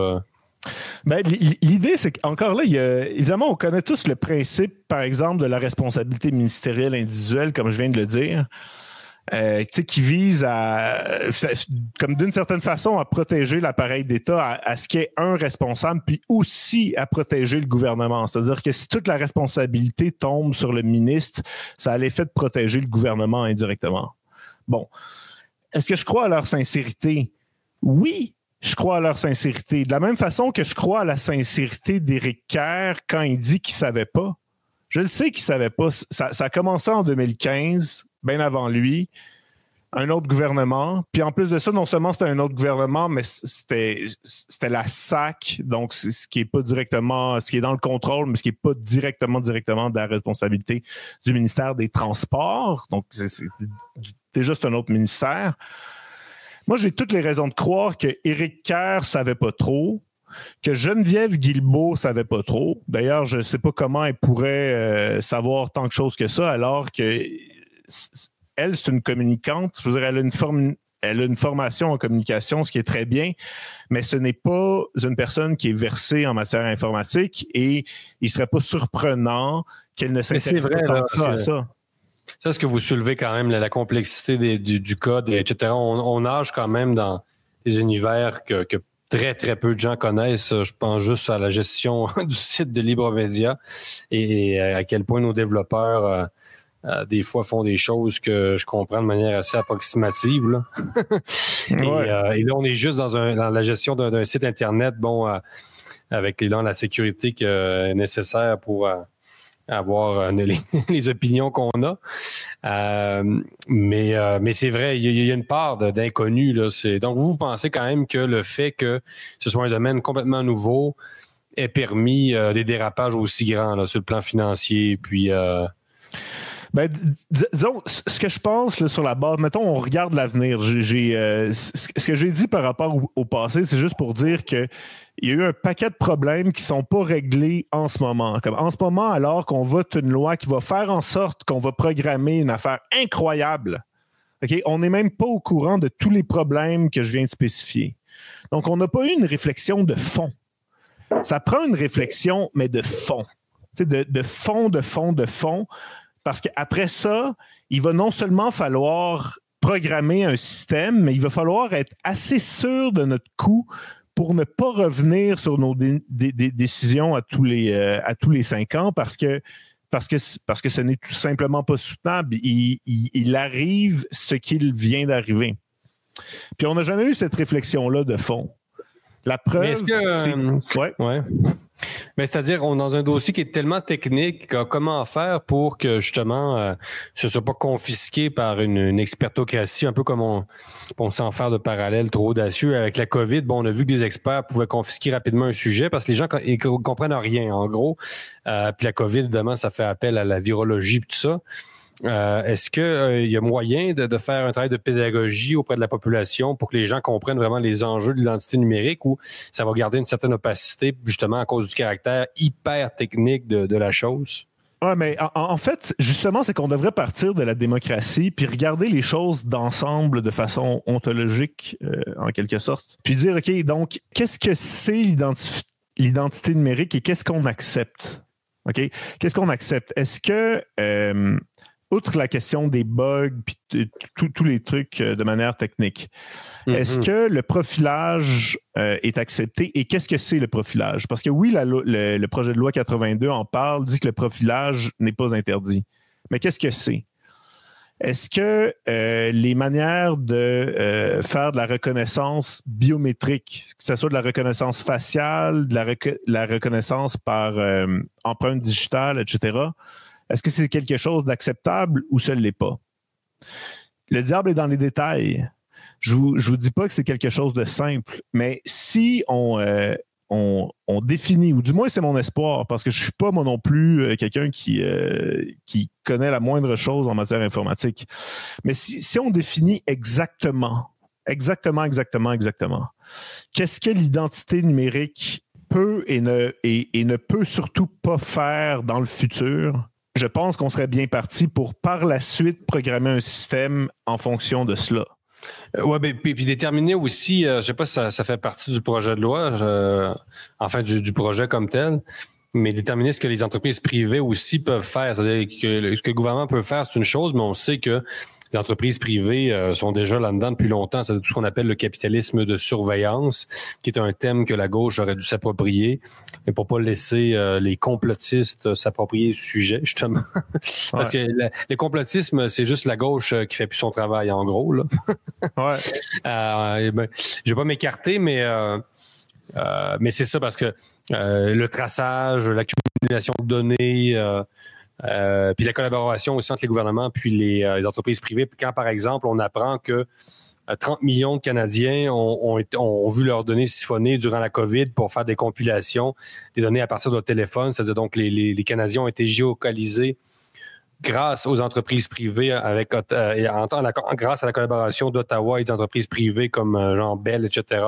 Ben, l'idée, c'est qu'encore là, évidemment, on connaît tous le principe, par exemple, de la responsabilité ministérielle individuelle, comme je viens de le dire, qui vise comme d'une certaine façon, à protéger l'appareil d'État, à ce qu'il y ait un responsable, puis aussi à protéger le gouvernement. C'est-à-dire que si toute la responsabilité tombe sur le ministre, ça a l'effet de protéger le gouvernement indirectement. Bon. Est-ce que je crois à leur sincérité? Oui, je crois à leur sincérité. De la même façon que je crois à la sincérité d'Éric Kerr quand il dit qu'il ne savait pas. Je le sais qu'il ne savait pas. Ça a commencé en 2015, bien avant lui, un autre gouvernement. Puis en plus de ça, non seulement c'était un autre gouvernement, mais c'était la SAC, donc ce qui est pas directement, ce qui est dans le contrôle, mais ce qui est pas directement de la responsabilité du ministère des Transports. Donc déjà, c'est un autre ministère. Moi, j'ai toutes les raisons de croire que Éric Kerr savait pas trop, que Geneviève Guilbeault savait pas trop. D'ailleurs, je ne sais pas comment elle pourrait savoir tant de choses que ça, alors que elle, c'est une communicante. Je veux dire, elle a une formation en communication, ce qui est très bien, mais ce n'est pas une personne qui est versée en matière informatique et il ne serait pas surprenant qu'elle ne s'intéresse pas tant que ça à ça. Ça, ce que vous soulevez quand même, la complexité du code, etc. On nage quand même dans des univers que très, très peu de gens connaissent. Je pense juste à la gestion du site de Libremédia et à quel point nos développeurs, des fois, font des choses que je comprends de manière assez approximative. Là. Et là, on est juste dans la gestion d'un site Internet, avec la sécurité nécessaire pour... avoir les opinions qu'on a. Mais c'est vrai, il y a une part d'inconnu. Là. Donc, vous pensez quand même que le fait que ce soit un domaine complètement nouveau ait permis des dérapages aussi grands là, sur le plan financier, puis... disons, ce que je pense là, sur la base, mettons, on regarde l'avenir. Ce que j'ai dit par rapport au passé, c'est juste pour dire que il y a eu un paquet de problèmes qui ne sont pas réglés en ce moment. Comme en ce moment, alors qu'on vote une loi qui va faire en sorte qu'on va programmer une affaire incroyable, okay? On n'est même pas au courant de tous les problèmes que je viens de spécifier. Donc, on n'a pas eu une réflexion de fond. Ça prend une réflexion, mais de fond. De fond. Parce qu'après ça, il va non seulement falloir programmer un système, mais il va falloir être assez sûr de notre coup pour ne pas revenir sur nos décisions à tous les 5 ans parce que ce n'est tout simplement pas soutenable. Il arrive ce qu'il vient d'arriver. Puis on n'a jamais eu cette réflexion-là de fond. La preuve, est-ce que, c'est... Ouais. Mais c'est-à-dire, on est dans un dossier qui est tellement technique, comment faire pour que justement ce ne soit pas confisqué par une expertocratie, un peu comme on s'en faire de parallèle trop audacieux avec la COVID. Bon, on a vu que des experts pouvaient confisquer rapidement un sujet parce que les gens ils comprennent rien, en gros. Puis la COVID, évidemment, ça fait appel à la virologie et tout ça. Est-ce qu'il y a moyen de faire un travail de pédagogie auprès de la population pour que les gens comprennent vraiment les enjeux de l'identité numérique ou ça va garder une certaine opacité justement à cause du caractère hyper technique de la chose? Oui, mais en fait, justement, c'est qu'on devrait partir de la démocratie puis regarder les choses d'ensemble de façon ontologique, en quelque sorte. Puis dire, OK, donc, qu'est-ce que c'est l'identité numérique et qu'est-ce qu'on accepte? OK? Qu'est-ce qu'on accepte? Est-ce que... outre la question des bugs puis tous les trucs de manière technique, est-ce que le profilage est accepté et qu'est-ce que c'est le profilage? Parce que oui, le projet de loi 82 en parle, dit que le profilage n'est pas interdit. Mais qu'est-ce que c'est? Est-ce que les manières de faire de la reconnaissance biométrique, que ce soit de la reconnaissance faciale, de la reconnaissance par empreinte digitale, etc., est-ce que c'est quelque chose d'acceptable ou ça ne l'est pas? Le diable est dans les détails. Je vous dis pas que c'est quelque chose de simple, mais si on définit, ou du moins c'est mon espoir, parce que je ne suis pas moi non plus quelqu'un qui connaît la moindre chose en matière informatique, mais si on définit exactement, qu'est-ce que l'identité numérique peut et ne peut surtout pas faire dans le futur, je pense qu'on serait bien parti pour, par la suite, programmer un système en fonction de cela. Oui, puis déterminer aussi, je ne sais pas si ça fait partie du projet de loi, enfin du projet comme tel, mais déterminer ce que les entreprises privées aussi peuvent faire. C'est-à-dire que ce que le gouvernement peut faire, c'est une chose, mais on sait que les entreprises privées sont déjà là-dedans depuis longtemps. C'est tout ce qu'on appelle le capitalisme de surveillance, qui est un thème que la gauche aurait dû s'approprier, mais pour pas laisser les complotistes s'approprier le sujet, justement. Parce que le complotisme, c'est juste la gauche qui fait plus son travail, en gros, là. Je vais pas m'écarter, mais c'est ça, parce que le traçage, l'accumulation de données... puis la collaboration aussi entre les gouvernements puis les entreprises privées. Puis quand, par exemple, on apprend que 30 millions de Canadiens ont vu leurs données siphonnées durant la COVID pour faire des compilations des données à partir de leur téléphone. C'est-à-dire donc les Canadiens ont été géolocalisés grâce aux entreprises privées grâce à la collaboration d'Ottawa et des entreprises privées comme Jean Bell, etc.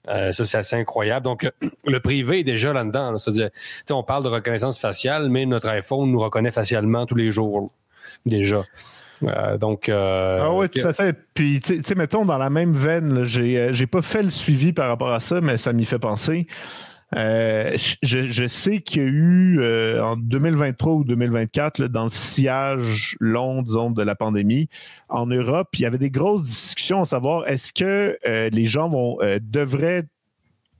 Ça, c'est assez incroyable. Donc, le privé est déjà là-dedans. Là. C'est-à-dire, on parle de reconnaissance faciale, mais notre iPhone nous reconnaît facialement tous les jours, déjà. Ah oui, tout à fait. Puis, tu sais, mettons, dans la même veine, là, j'ai pas fait le suivi par rapport à ça, mais ça m'y fait penser. Je sais qu'il y a eu en 2023 ou 2024, là, dans le sillage long, disons, de la pandémie, en Europe, il y avait des grosses discussions à savoir est-ce que les gens devraient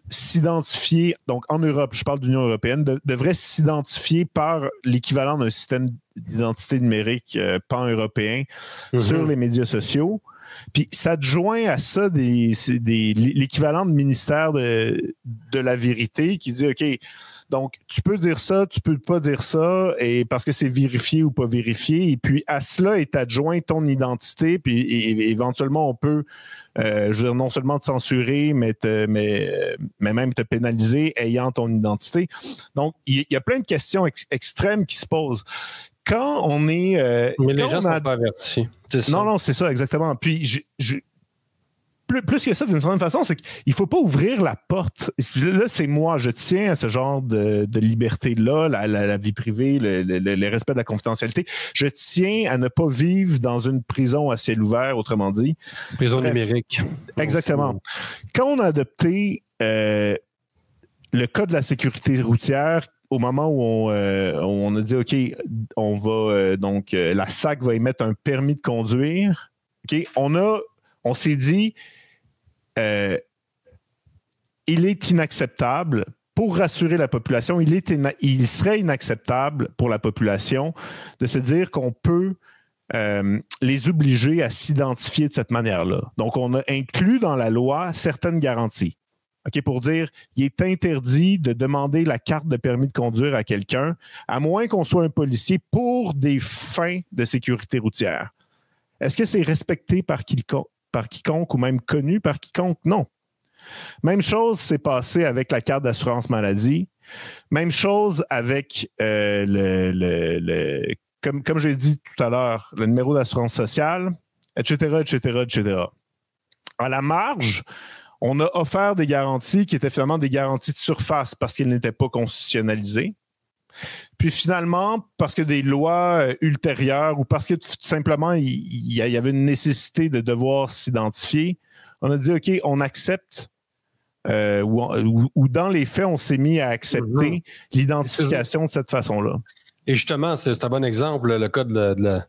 s'identifier, donc en Europe, je parle de l'Union européenne, devraient s'identifier par l'équivalent d'un système d'identité numérique pan-européen sur les médias sociaux. Puis ça te joint à ça l'équivalent de ministère de la vérité qui dit OK, donc tu peux dire ça, tu peux pas dire ça, et parce que c'est vérifié ou pas vérifié, et puis à cela est adjoint ton identité, puis éventuellement on peut je veux dire, non seulement te censurer, mais même te pénaliser ayant ton identité. Donc, il y a plein de questions extrêmes qui se posent. Quand on est... mais les gens ne sont pas avertis. Non, c'est ça, exactement. Puis, plus que ça, d'une certaine façon, c'est qu'il ne faut pas ouvrir la porte. Là, c'est moi, je tiens à ce genre de liberté-là, la vie privée, le respect de la confidentialité. Je tiens à ne pas vivre dans une prison à ciel ouvert, autrement dit. Prison numérique. Exactement. Quand on a adopté le code de la sécurité routière, au moment où on a dit, OK, on va la SAC va émettre un permis de conduire, OK, on s'est dit, il est inacceptable, pour rassurer la population, il serait inacceptable pour la population de se dire qu'on peut les obliger à s'identifier de cette manière-là. Donc, on a inclus dans la loi certaines garanties. OK, pour dire il est interdit de demander la carte de permis de conduire à quelqu'un, à moins qu'on soit un policier pour des fins de sécurité routière. Est-ce que c'est respecté par quiconque ou même connu par quiconque? Non. Même chose s'est passé avec la carte d'assurance maladie. Même chose avec comme j'ai dit tout à l'heure, le numéro d'assurance sociale, etc., etc., etc. À la marge, on a offert des garanties qui étaient finalement des garanties de surface parce qu'elles n'étaient pas constitutionnalisées. Puis finalement, parce que des lois ultérieures ou parce que tout simplement il y avait une nécessité de devoir s'identifier, on a dit OK, on accepte ou dans les faits, on s'est mis à accepter l'identification de cette façon-là. Et justement, c'est un bon exemple, le cas de la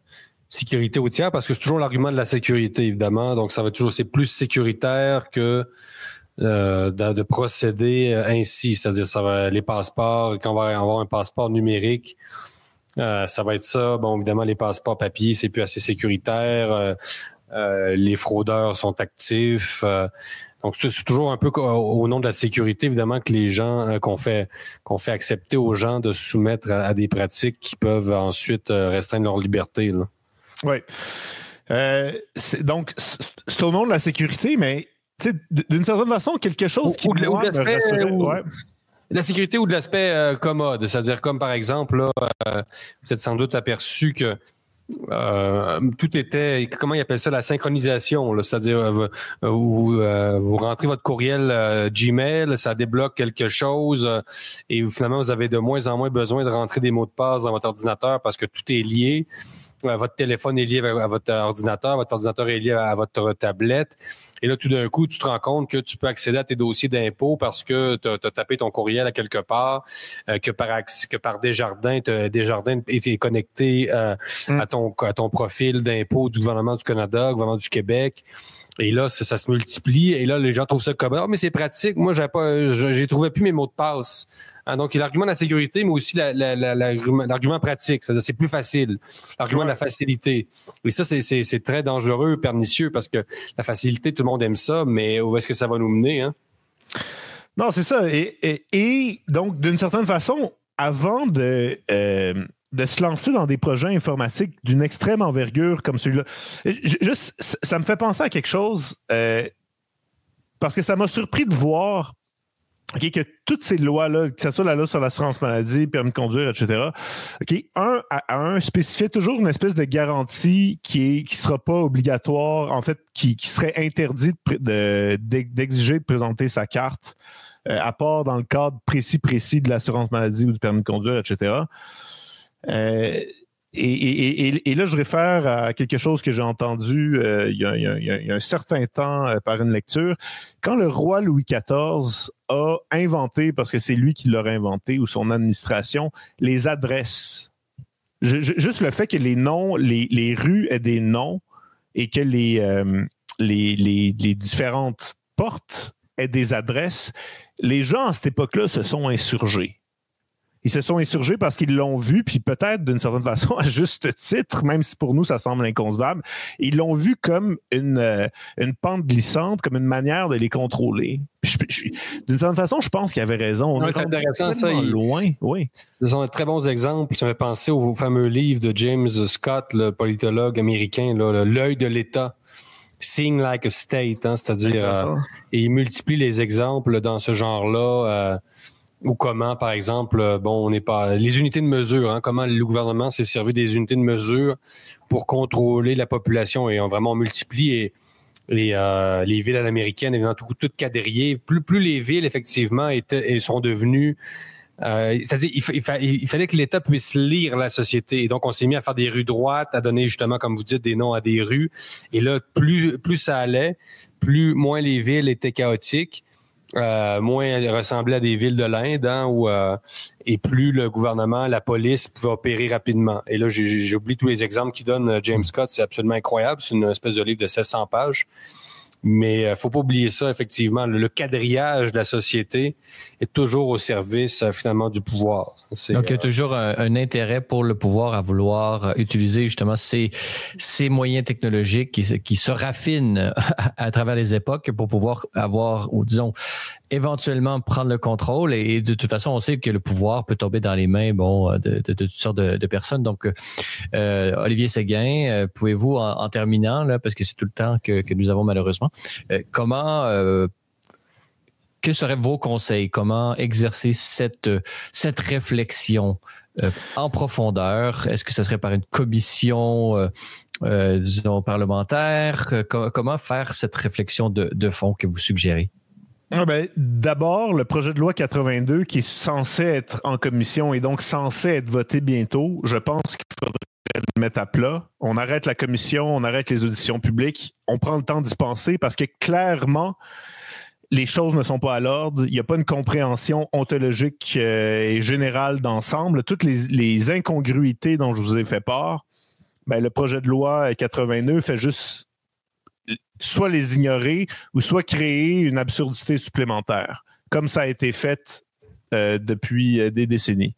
sécurité routière, parce que c'est toujours l'argument de la sécurité, évidemment. Donc, c'est plus sécuritaire que de procéder ainsi. C'est-à-dire, les passeports, quand on va avoir un passeport numérique, ça va être ça. Bon, évidemment, les passeports papier, c'est plus assez sécuritaire. Les fraudeurs sont actifs. Donc, c'est toujours un peu au nom de la sécurité, évidemment, que les gens, qu'on fait accepter aux gens de se soumettre à des pratiques qui peuvent ensuite restreindre leur liberté. Oui. Donc, c'est au nom de la sécurité, mais d'une certaine façon, quelque chose qui ou de l'aspect ouais. La sécurité ou de l'aspect commode, c'est-à-dire comme par exemple, là, vous êtes sans doute aperçu que tout était, comment ils appellent ça, la synchronisation, là, c'est-à-dire vous rentrez votre courriel Gmail, ça débloque quelque chose et finalement vous avez de moins en moins besoin de rentrer des mots de passe dans votre ordinateur parce que tout est lié. Votre téléphone est lié à votre ordinateur est lié à votre tablette. Et là, tout d'un coup, tu te rends compte que tu peux accéder à tes dossiers d'impôts parce que tu as tapé ton courriel à quelque part, que par Desjardins est connecté à ton profil d'impôt du gouvernement du Canada, du gouvernement du Québec. Et là, ça se multiplie. Et là, les gens trouvent ça comme mais c'est pratique. Moi, j'ai trouvé plus mes mots de passe. Donc, il y a l'argument de la sécurité, mais aussi l'argument pratique. C'est-à-dire, c'est plus facile. L'argument de la facilité. Et ça, c'est très dangereux, pernicieux, parce que la facilité, tout le monde aime ça, mais où est-ce que ça va nous mener, hein? Non, c'est ça. Et donc, d'une certaine façon, avant de se lancer dans des projets informatiques d'une extrême envergure comme celui-là, juste, ça me fait penser à quelque chose, parce que ça m'a surpris de voir que toutes ces lois-là, que ce soit la loi sur l'assurance maladie, permis de conduire, etc., un spécifiait toujours une espèce de garantie qui sera pas obligatoire, en fait, qui serait interdit d'exiger de présenter sa carte, à part dans le cadre précis de l'assurance maladie ou du permis de conduire, etc. Et là, je réfère à quelque chose que j'ai entendu il y a un certain temps par une lecture. Quand le roi Louis XIV a inventé, parce que c'est lui qui l'aurait inventé, ou son administration, les adresses. Juste le fait que les noms, les rues aient des noms et que les différentes portes aient des adresses, les gens à cette époque-là se sont insurgés. Ils se sont insurgés parce qu'ils l'ont vu, puis peut-être d'une certaine façon, à juste titre, même si pour nous, ça semble inconcevable, ils l'ont vu comme une pente glissante, comme une manière de les contrôler. D'une certaine façon, je pense qu'il avait raison. C'est intéressant, ça. Loin, oui. Ce sont de très bons exemples. Ça me fait penser au fameux livre de James Scott, le politologue américain, là, L'œil de l'État. Seeing like a state, hein, c'est-à-dire, et il multiplie les exemples dans ce genre-là, ou comment, par exemple, on n'est pas les unités de mesure, hein, comment le gouvernement s'est servi des unités de mesure pour contrôler la population et ont vraiment multiplié les villes à l'américaine, évidemment, toutes quadrillées. Plus les villes, effectivement, sont devenues... c'est-à-dire, il fallait que l'État puisse lire la société. Et donc, on s'est mis à faire des rues droites, à donner justement, comme vous dites, des noms à des rues. Et là, plus ça allait, moins les villes étaient chaotiques. Moins elles ressemblaient à des villes de l'Inde, hein, et plus le gouvernement, la police pouvait opérer rapidement. Et là, j'ai oublié tous les exemples qu'il donne James Scott, c'est absolument incroyable. C'est une espèce de livre de 1600 pages. Mais faut pas oublier ça, effectivement. Le quadrillage de la société est toujours au service, finalement, du pouvoir. Donc, il y a toujours un intérêt pour le pouvoir à vouloir utiliser, justement, ces moyens technologiques qui se raffinent à travers les époques pour pouvoir avoir, ou disons, éventuellement prendre le contrôle et de toute façon, on sait que le pouvoir peut tomber dans les mains de toutes sortes de personnes. Donc, Olivier Séguin, pouvez-vous, en terminant, là, parce que c'est tout le temps que nous avons malheureusement, quels seraient vos conseils? Comment exercer cette réflexion en profondeur? Est-ce que ce serait par une commission, disons, parlementaire? Comment faire cette réflexion de fond que vous suggérez? D'abord, le projet de loi 82 qui est censé être en commission et donc censé être voté bientôt, je pense qu'il faudrait le mettre à plat. On arrête la commission, on arrête les auditions publiques, on prend le temps d'y penser parce que clairement, les choses ne sont pas à l'ordre. Il n'y a pas une compréhension ontologique et générale d'ensemble. Toutes les incongruités dont je vous ai fait part, le projet de loi 82 fait juste soit les ignorer ou soit créer une absurdité supplémentaire, comme ça a été fait depuis des décennies.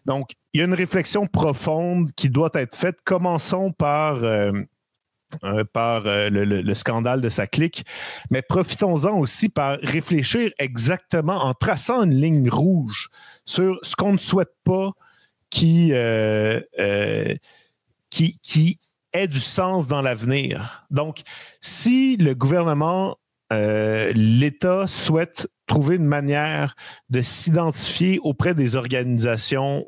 Donc, il y a une réflexion profonde qui doit être faite. Commençons par le scandale de sa clique, mais profitons-en aussi par réfléchir exactement en traçant une ligne rouge sur ce qu'on ne souhaite pas qui ait du sens dans l'avenir. Donc, si le gouvernement, l'État souhaite trouver une manière de s'identifier auprès des organisations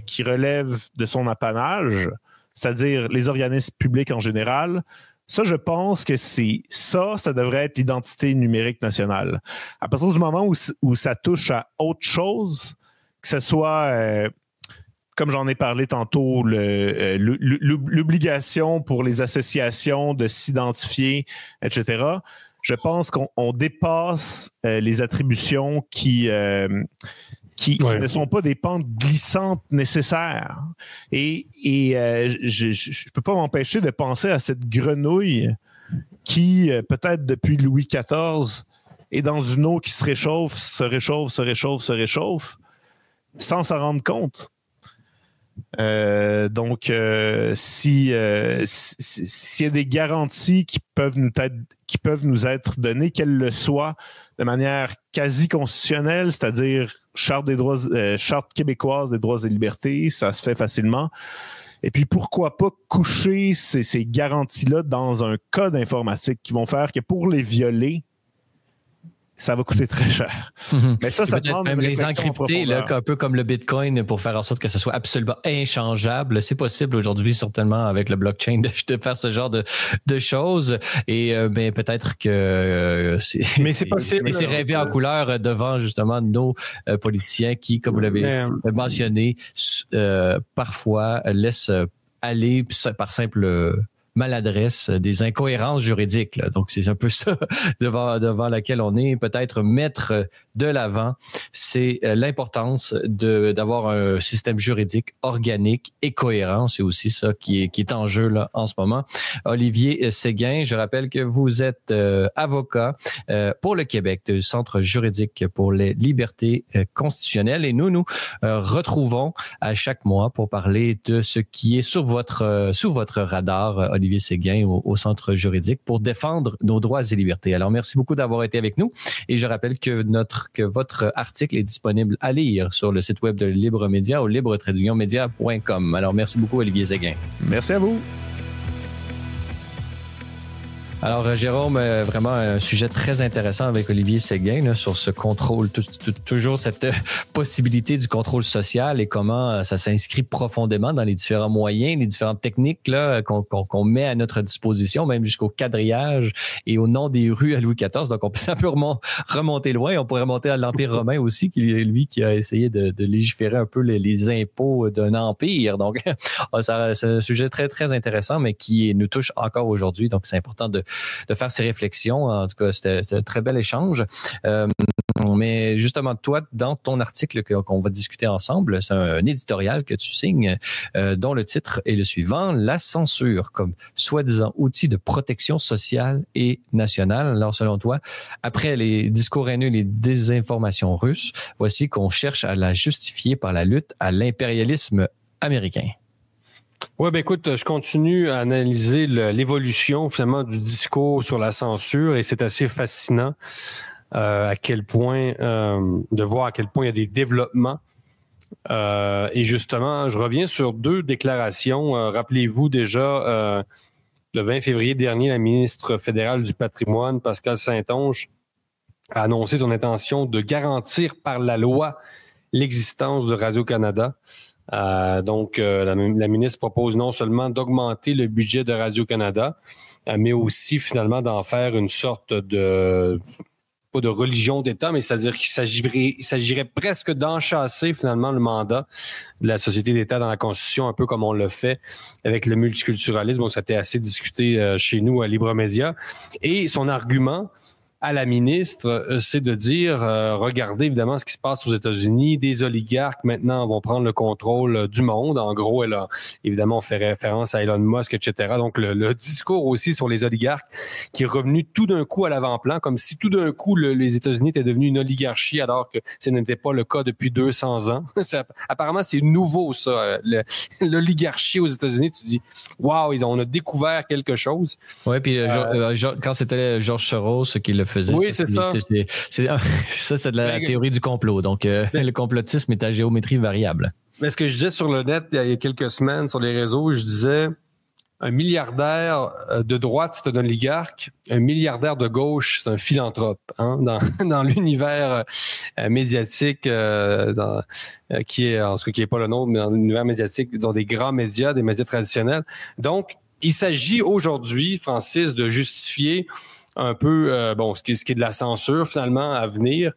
qui relèvent de son apanage, c'est-à-dire les organismes publics en général, ça, je pense que ça devrait être l'identité numérique nationale. À partir du moment où ça touche à autre chose, que ce soit, comme j'en ai parlé tantôt, l'obligation pour les associations de s'identifier, etc., je pense qu'on dépasse les attributions qui ne sont pas des pentes glissantes nécessaires. Et je ne peux pas m'empêcher de penser à cette grenouille qui, peut-être depuis Louis XIV, est dans une eau qui se réchauffe, sans s'en rendre compte. Donc, s'il y a des garanties qui peuvent nous être données, qu'elles le soient de manière quasi constitutionnelle, c'est-à-dire charte québécoise des droits et libertés, ça se fait facilement. Et puis, pourquoi pas coucher ces garanties-là dans un code informatique qui vont faire que pour les violer, ça va coûter très cher. Mais ça demande même les encrypter, là, un peu comme le Bitcoin, pour faire en sorte que ce soit absolument inchangeable. C'est possible aujourd'hui, certainement, avec le blockchain, de faire ce genre de choses. Et mais peut-être que c'est possible. Mais c'est rêvé en couleur devant justement nos politiciens qui, comme vous l'avez mentionné, parfois laissent aller par simple maladresse, des incohérences juridiques, là. Donc, c'est un peu ça devant laquelle on est. Peut-être mettre de l'avant, c'est l'importance d'avoir un système juridique organique et cohérent. C'est aussi ça qui est en jeu là en ce moment. Olivier Séguin, je rappelle que vous êtes avocat pour le Québec du Centre juridique pour les libertés constitutionnelles et nous retrouvons à chaque mois pour parler de ce qui est sous votre radar, Olivier Séguin, au Centre juridique pour défendre nos droits et libertés. Alors, merci beaucoup d'avoir été avec nous et je rappelle que votre article est disponible à lire sur le site web de Libre Média au libre-media.com. Alors, merci beaucoup, Olivier Séguin. Merci à vous. Alors, Jérôme, vraiment un sujet très intéressant avec Olivier Séguin là, sur ce contrôle, toujours cette possibilité du contrôle social et comment ça s'inscrit profondément dans les différents moyens, les différentes techniques là, qu'on met à notre disposition, même jusqu'au quadrillage et au nom des rues à Louis XIV. Donc, on peut simplement remonter loin. On pourrait remonter à l'Empire romain aussi, qui a essayé de légiférer un peu les impôts d'un empire. Donc, c'est un sujet très, très intéressant, mais qui nous touche encore aujourd'hui. Donc, c'est important de faire ces réflexions. En tout cas, c'était un très bel échange. Mais justement, toi, dans ton article qu'on va discuter ensemble, c'est un éditorial que tu signes dont le titre est le suivant: La censure comme soi-disant outil de protection sociale et nationale. Alors, selon toi, après les discours haineux et les désinformations russes, voici qu'on cherche à la justifier par la lutte à l'impérialisme américain. Oui, écoute, je continue à analyser l'évolution finalement du discours sur la censure et c'est assez fascinant. à quel point, de voir à quel point il y a des développements. Et justement, je reviens sur 2 déclarations. Rappelez-vous déjà, le 20 février dernier, la ministre fédérale du patrimoine, Pascale Saint-Onge, a annoncé son intention de garantir par la loi l'existence de Radio-Canada. Donc, la ministre propose non seulement d'augmenter le budget de Radio-Canada, mais aussi finalement d'en faire une sorte de, pas de religion d'État, mais c'est-à-dire qu'il s'agirait presque d'enchasser finalement le mandat de la société d'État dans la Constitution, un peu comme on le fait avec le multiculturalisme. Donc, ça a été assez discuté chez nous à Libre Média. Et son argument à la ministre, c'est de dire, regardez évidemment ce qui se passe aux États-Unis, des oligarques maintenant vont prendre le contrôle du monde. En gros, elle a, évidemment, on fait référence à Elon Musk, etc. Donc, le discours aussi sur les oligarques qui est revenu tout d'un coup à l'avant-plan, comme si tout d'un coup, les États-Unis étaient devenus une oligarchie alors que ce n'était pas le cas depuis 200 ans. Apparemment, c'est nouveau, ça. L'oligarchie aux États-Unis, tu dis, waouh, on a découvert quelque chose. Oui, puis quand c'était George Soros qui le faisait. Oui, c'est ça. C'est de la théorie du complot. Donc, le complotisme est à géométrie variable. Mais ce que je disais sur le net il y a quelques semaines, sur les réseaux, je disais un milliardaire de droite, c'est un oligarque. Un milliardaire de gauche, c'est un philanthrope. Hein, dans l'univers médiatique, qui est, en ce qui n'est pas le nôtre, mais dans l'univers médiatique, dans des grands médias, des médias traditionnels. Donc, il s'agit aujourd'hui, Francis, de justifier un peu ce qui est de la censure finalement à venir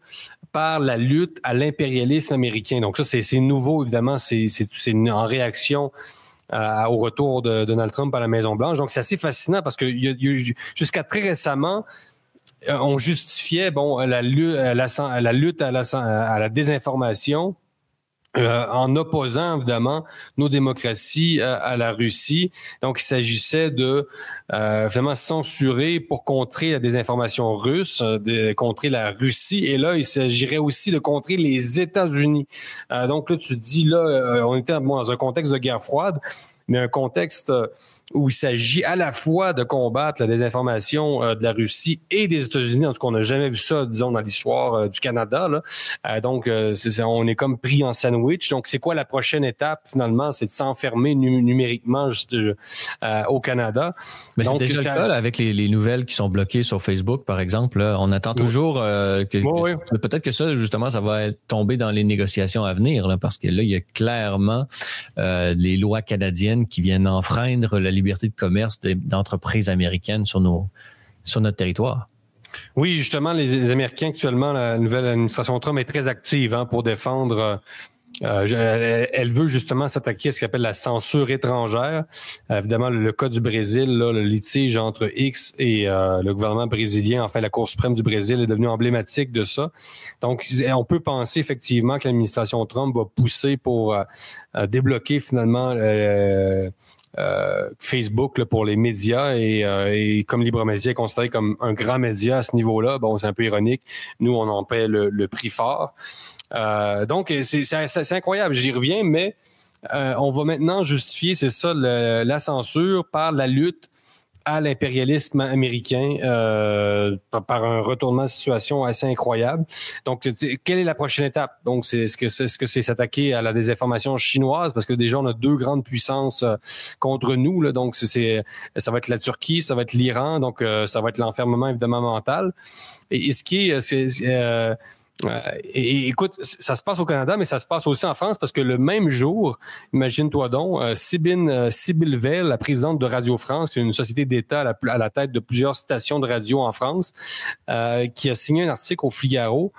par la lutte à l'impérialisme américain. Donc ça, c'est nouveau, évidemment, c'est en réaction au retour de Donald Trump à la Maison-Blanche. Donc c'est assez fascinant parce que jusqu'à très récemment, on justifiait la lutte à la désinformation en opposant, évidemment, nos démocraties à la Russie. Donc, il s'agissait de vraiment censurer pour contrer la désinformation russe, de contrer la Russie. Et là, il s'agirait aussi de contrer les États-Unis. Donc là, tu te dis, là, on était dans un contexte de guerre froide, mais un contexte où il s'agit à la fois de combattre la désinformation de la Russie et des États-Unis. En tout cas, on n'a jamais vu ça, disons, dans l'histoire du Canada. Là. Donc, on est comme pris en sandwich. Donc, c'est quoi la prochaine étape, finalement? C'est de s'enfermer numériquement au Canada. Mais donc, c'est déjà le cas là, avec les nouvelles qui sont bloquées sur Facebook, par exemple. Là, on attend toujours peut-être que ça, justement, ça va tomber dans les négociations à venir, là, parce que là, il y a clairement les lois canadiennes qui viennent enfreindre la liberté de commerce d'entreprises américaines sur notre territoire. Oui, justement, les Américains, actuellement, la nouvelle administration Trump est très active pour défendre... elle veut justement s'attaquer à ce qu'on appelle la censure étrangère. Évidemment, le cas du Brésil, là, le litige entre X et le gouvernement brésilien, enfin la Cour suprême du Brésil est devenue emblématique de ça. Donc, on peut penser effectivement que l'administration Trump va pousser pour débloquer finalement Facebook là, pour les médias et comme Libre Média est considéré comme un grand média à ce niveau-là, c'est un peu ironique. Nous, on en paie le prix fort. Donc, c'est incroyable, j'y reviens, mais on va maintenant justifier, c'est ça, la censure par la lutte à l'impérialisme américain par un retournement de situation assez incroyable. Donc, quelle est la prochaine étape? Donc, est-ce que c'est s'attaquer à la désinformation chinoise? Parce que déjà, on a 2 grandes puissances contre nous. Là, donc, ça va être la Turquie, ça va être l'Iran. Donc, ça va être l'enfermement, évidemment, mental. Et ce qui est... écoute, ça se passe au Canada, mais ça se passe aussi en France parce que le même jour, imagine-toi donc, Sybille Veil, la présidente de Radio France, qui est une société d'État à la tête de plusieurs stations de radio en France, qui a signé un article au Figaro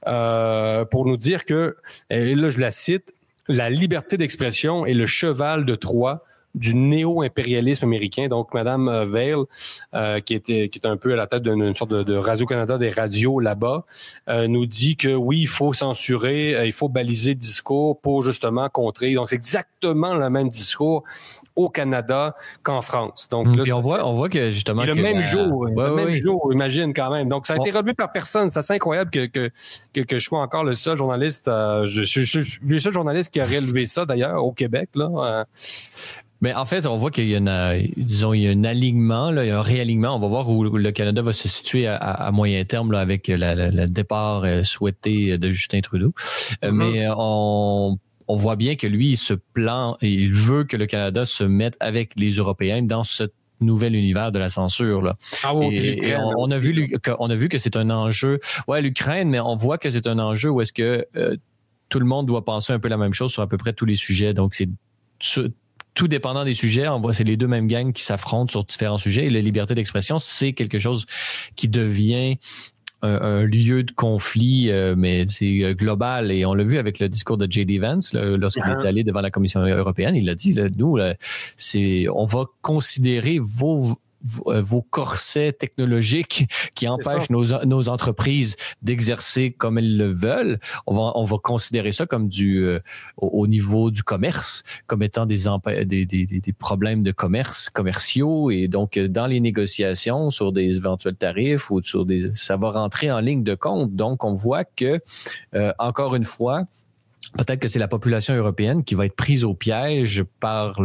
pour nous dire que, et là je la cite, la liberté d'expression est le cheval de Troie du néo-impérialisme américain. Donc, Mme Veil, qui est un peu à la tête d'une sorte de Radio-Canada des radios là-bas, nous dit que oui, il faut censurer, il faut baliser le discours pour justement contrer. Donc, c'est exactement le même discours au Canada qu'en France. Donc, là, puis on voit que justement... Le même jour, imagine quand même. Donc, ça a été relevé par personne. C'est assez incroyable que je sois encore le seul journaliste, je suis le seul journaliste qui a relevé ça d'ailleurs au Québec, là. Mais en fait, on voit qu'il y a il y a un alignement, là, il y a un réalignement. On va voir où le Canada va se situer à moyen terme là, avec le départ souhaité de Justin Trudeau. Mais on voit bien que lui, il veut que le Canada se mette avec les Européens dans ce nouvel univers de la censure. Là. Ah oui, et on a vu que c'est un enjeu. Ouais, l'Ukraine, mais on voit que c'est un enjeu où est-ce que tout le monde doit penser un peu la même chose sur à peu près tous les sujets. Donc, c'est tout dépendant des sujets, on voit c'est les deux mêmes gangs qui s'affrontent sur différents sujets. Et la liberté d'expression, c'est quelque chose qui devient un lieu de conflit, mais c'est global. Et on l'a vu avec le discours de J.D. Vance, là, lorsqu'il est allé devant la Commission européenne. Il a dit, là, nous, là, on va considérer vos corsets technologiques qui empêchent nos entreprises d'exercer comme elles le veulent. On va considérer ça comme au niveau du commerce, comme étant des problèmes de commerce commerciaux. Et donc, dans les négociations sur des éventuels tarifs ou ça va rentrer en ligne de compte. Donc, on voit que, encore une fois, peut-être que c'est la population européenne qui va être prise au piège par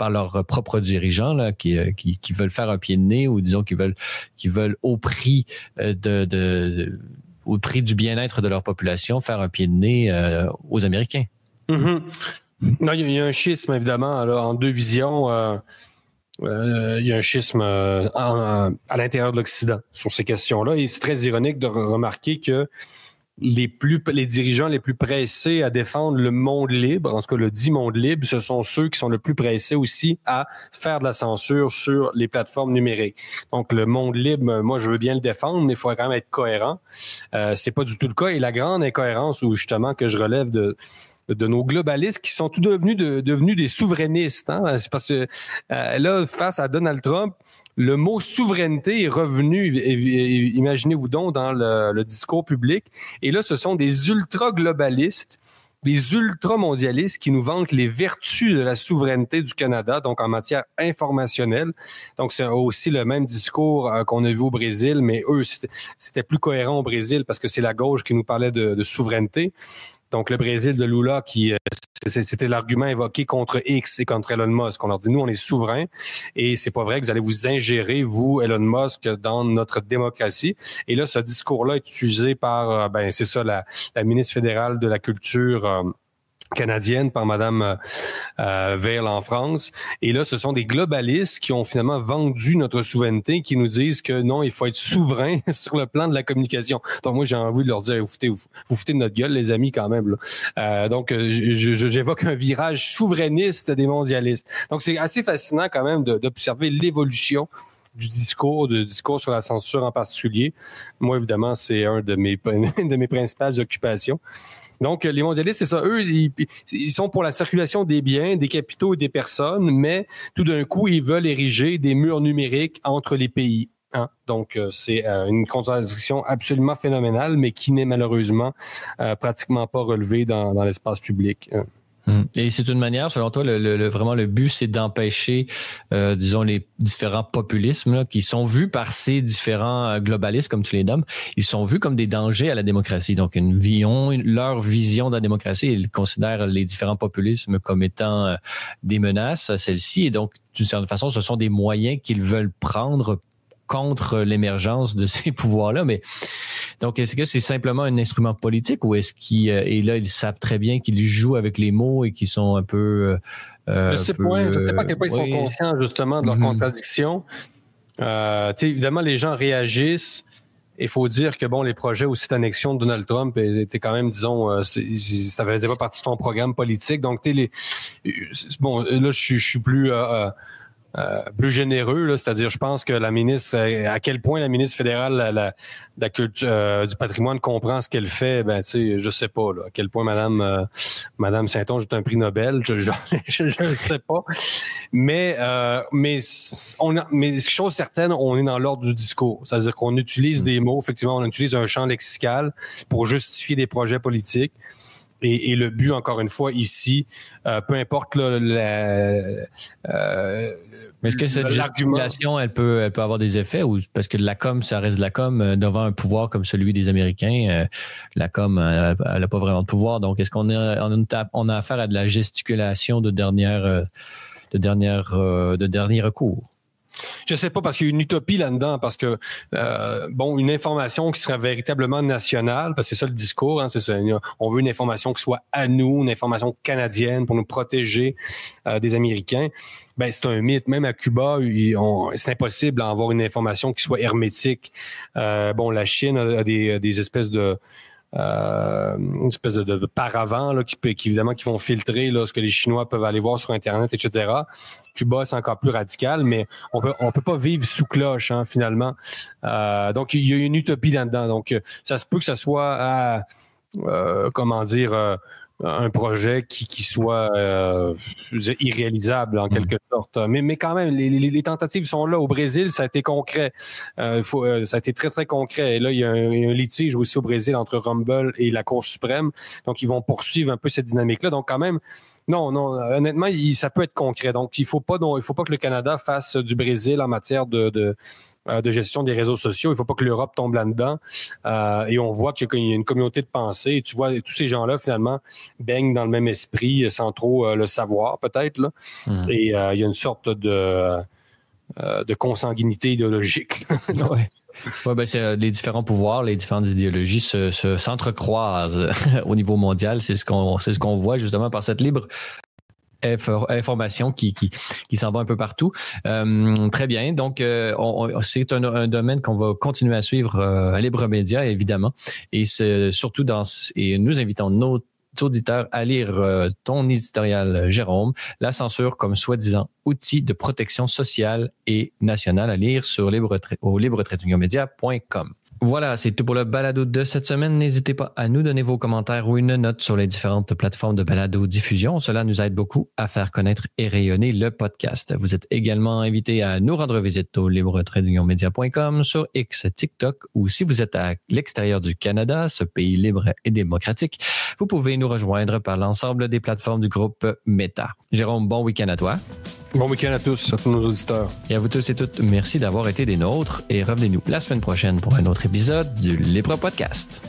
leurs propres dirigeants là, qui veulent faire un pied de nez ou disons qui veulent au prix au prix du bien-être de leur population faire un pied de nez aux Américains. Mm-hmm. Non, il y a un schisme évidemment là, en deux visions. Il y a un schisme à l'intérieur de l'Occident sur ces questions-là et c'est très ironique de remarquer que les dirigeants les plus pressés à défendre le monde libre, en tout cas le dit monde libre, ce sont ceux qui sont le plus pressés aussi à faire de la censure sur les plateformes numériques. Donc le monde libre, moi je veux bien le défendre, mais il faut quand même être cohérent. C'est pas du tout le cas. Et la grande incohérence, où justement que je relève de nos globalistes qui sont tout devenus des souverainistes. Hein? C'est parce que là, face à Donald Trump, le mot souveraineté est revenu, imaginez-vous donc, dans le discours public. Et là, ce sont des ultra-globalistes, des ultra-mondialistes qui nous vantent les vertus de la souveraineté du Canada, donc en matière informationnelle. Donc, c'est aussi le même discours qu'on a vu au Brésil, mais eux, c'était plus cohérent au Brésil parce que c'est la gauche qui nous parlait de souveraineté. Donc, le Brésil de Lula, c'était l'argument évoqué contre X et contre Elon Musk. On leur dit, nous, on est souverains et c'est pas vrai que vous allez vous ingérer, vous, Elon Musk, dans notre démocratie. Et là, ce discours-là est utilisé par, c'est ça, la ministre fédérale de la Culture canadienne, par Mme Veil en France. Et là, ce sont des globalistes qui ont finalement vendu notre souveraineté, qui nous disent que non, il faut être souverain sur le plan de la communication. Donc moi, j'ai envie de leur dire, vous foutez de notre gueule, les amis, quand même. Là. Donc, j'évoque un virage souverainiste des mondialistes. Donc, c'est assez fascinant quand même d'observer l'évolution du discours sur la censure en particulier. Moi, évidemment, c'est un de mes principales occupations. Donc, les mondialistes, c'est ça. Eux, ils sont pour la circulation des biens, des capitaux et des personnes, mais tout d'un coup, ils veulent ériger des murs numériques entre les pays. Hein? Donc, c'est une contradiction absolument phénoménale, mais qui n'est malheureusement pratiquement pas relevée dans l'espace public. Et c'est une manière, selon toi, vraiment le but, c'est d'empêcher, disons, les différents populismes là, qui sont vus par ces différents globalistes, comme tu les nommes, ils sont vus comme des dangers à la démocratie. Donc, leur vision de la démocratie, ils considèrent les différents populismes comme étant des menaces à celle-ci. Et donc, d'une certaine façon, ce sont des moyens qu'ils veulent prendre contre l'émergence de ces pouvoirs-là. Mais donc, est-ce que c'est simplement un instrument politique ou est-ce et là, ils savent très bien qu'ils jouent avec les mots et qu'ils sont un peu... je sais pas à quel point ils sont conscients justement de leur contradiction. Évidemment, les gens réagissent. Il faut dire que les projets aussi d'annexion de Donald Trump étaient quand même, disons, ça faisait pas partie de son programme politique. Donc, là, je suis plus généreux, là, c'est-à-dire je pense que la ministre, à quel point la ministre fédérale la culture, du patrimoine comprend ce qu'elle fait, je sais pas, là, à quel point Madame Saint-Onge est un prix Nobel, je ne sais pas. Mais chose certaine, on est dans l'ordre du discours. C'est-à-dire qu'on utilise des mots, effectivement, on utilise un champ lexical pour justifier des projets politiques. Et le but, encore une fois, ici, peu importe mais est-ce que cette gesticulation, elle peut avoir des effets ou parce que la com, ça reste de la com devant un pouvoir comme celui des Américains, la com, elle n'a pas vraiment de pouvoir. Donc, est-ce qu'on a affaire à de la gesticulation de dernier recours? Je sais pas, parce qu'il y a une utopie là-dedans, parce que, une information qui serait véritablement nationale, parce que c'est ça le discours, c'est ça, on veut une information qui soit à nous, une information canadienne pour nous protéger des Américains. Ben, c'est un mythe. Même à Cuba, c'est impossible d'avoir une information qui soit hermétique. La Chine a des espèces de... une espèce de paravent là, qui évidemment qui vont filtrer là, ce que les Chinois peuvent aller voir sur Internet, etc. Cuba, c'est encore plus radical, mais on peut pas vivre sous cloche, finalement. Donc, il y a une utopie là-dedans. Donc, ça se peut que ça soit un projet qui soit irréalisable en quelque sorte. Mais quand même, les tentatives sont là. Au Brésil, ça a été concret. Ça a été très, très concret. Et là, il y a un litige aussi au Brésil entre Rumble et la Cour suprême. Donc, ils vont poursuivre un peu cette dynamique-là. Donc, quand même, non, honnêtement, ça peut être concret. Donc, il faut pas que le Canada fasse du Brésil en matière de gestion des réseaux sociaux. Il ne faut pas que l'Europe tombe là-dedans. Et on voit qu'il y a une communauté de pensée. Et tu vois, tous ces gens-là, finalement, baignent dans le même esprit sans trop le savoir, peut-être. Là. Et il y a une sorte de consanguinité idéologique. Ouais, c'est les différents pouvoirs, les différentes idéologies s'entrecroisent au niveau mondial. C'est ce qu'on voit justement par cette libre information qui s'en va un peu partout. Très bien. Donc, c'est un domaine qu'on va continuer à suivre à Libre Média, évidemment. Et c'est surtout et nous invitons nos auditeurs à lire ton éditorial, Jérôme, la censure comme soi-disant outil de protection sociale et nationale, à lire sur au libre-média.com. Voilà, c'est tout pour le balado de cette semaine. N'hésitez pas à nous donner vos commentaires ou une note sur les différentes plateformes de balado-diffusion. Cela nous aide beaucoup à faire connaître et rayonner le podcast. Vous êtes également invités à nous rendre visite au libre-média.com, sur X, TikTok, ou si vous êtes à l'extérieur du Canada, ce pays libre et démocratique, vous pouvez nous rejoindre par l'ensemble des plateformes du groupe Meta. Jérôme, bon week-end à toi. Bon week-end à tous nos auditeurs. Et à vous tous et toutes, merci d'avoir été des nôtres et revenez-nous la semaine prochaine pour un autre épisode du Libre Podcast.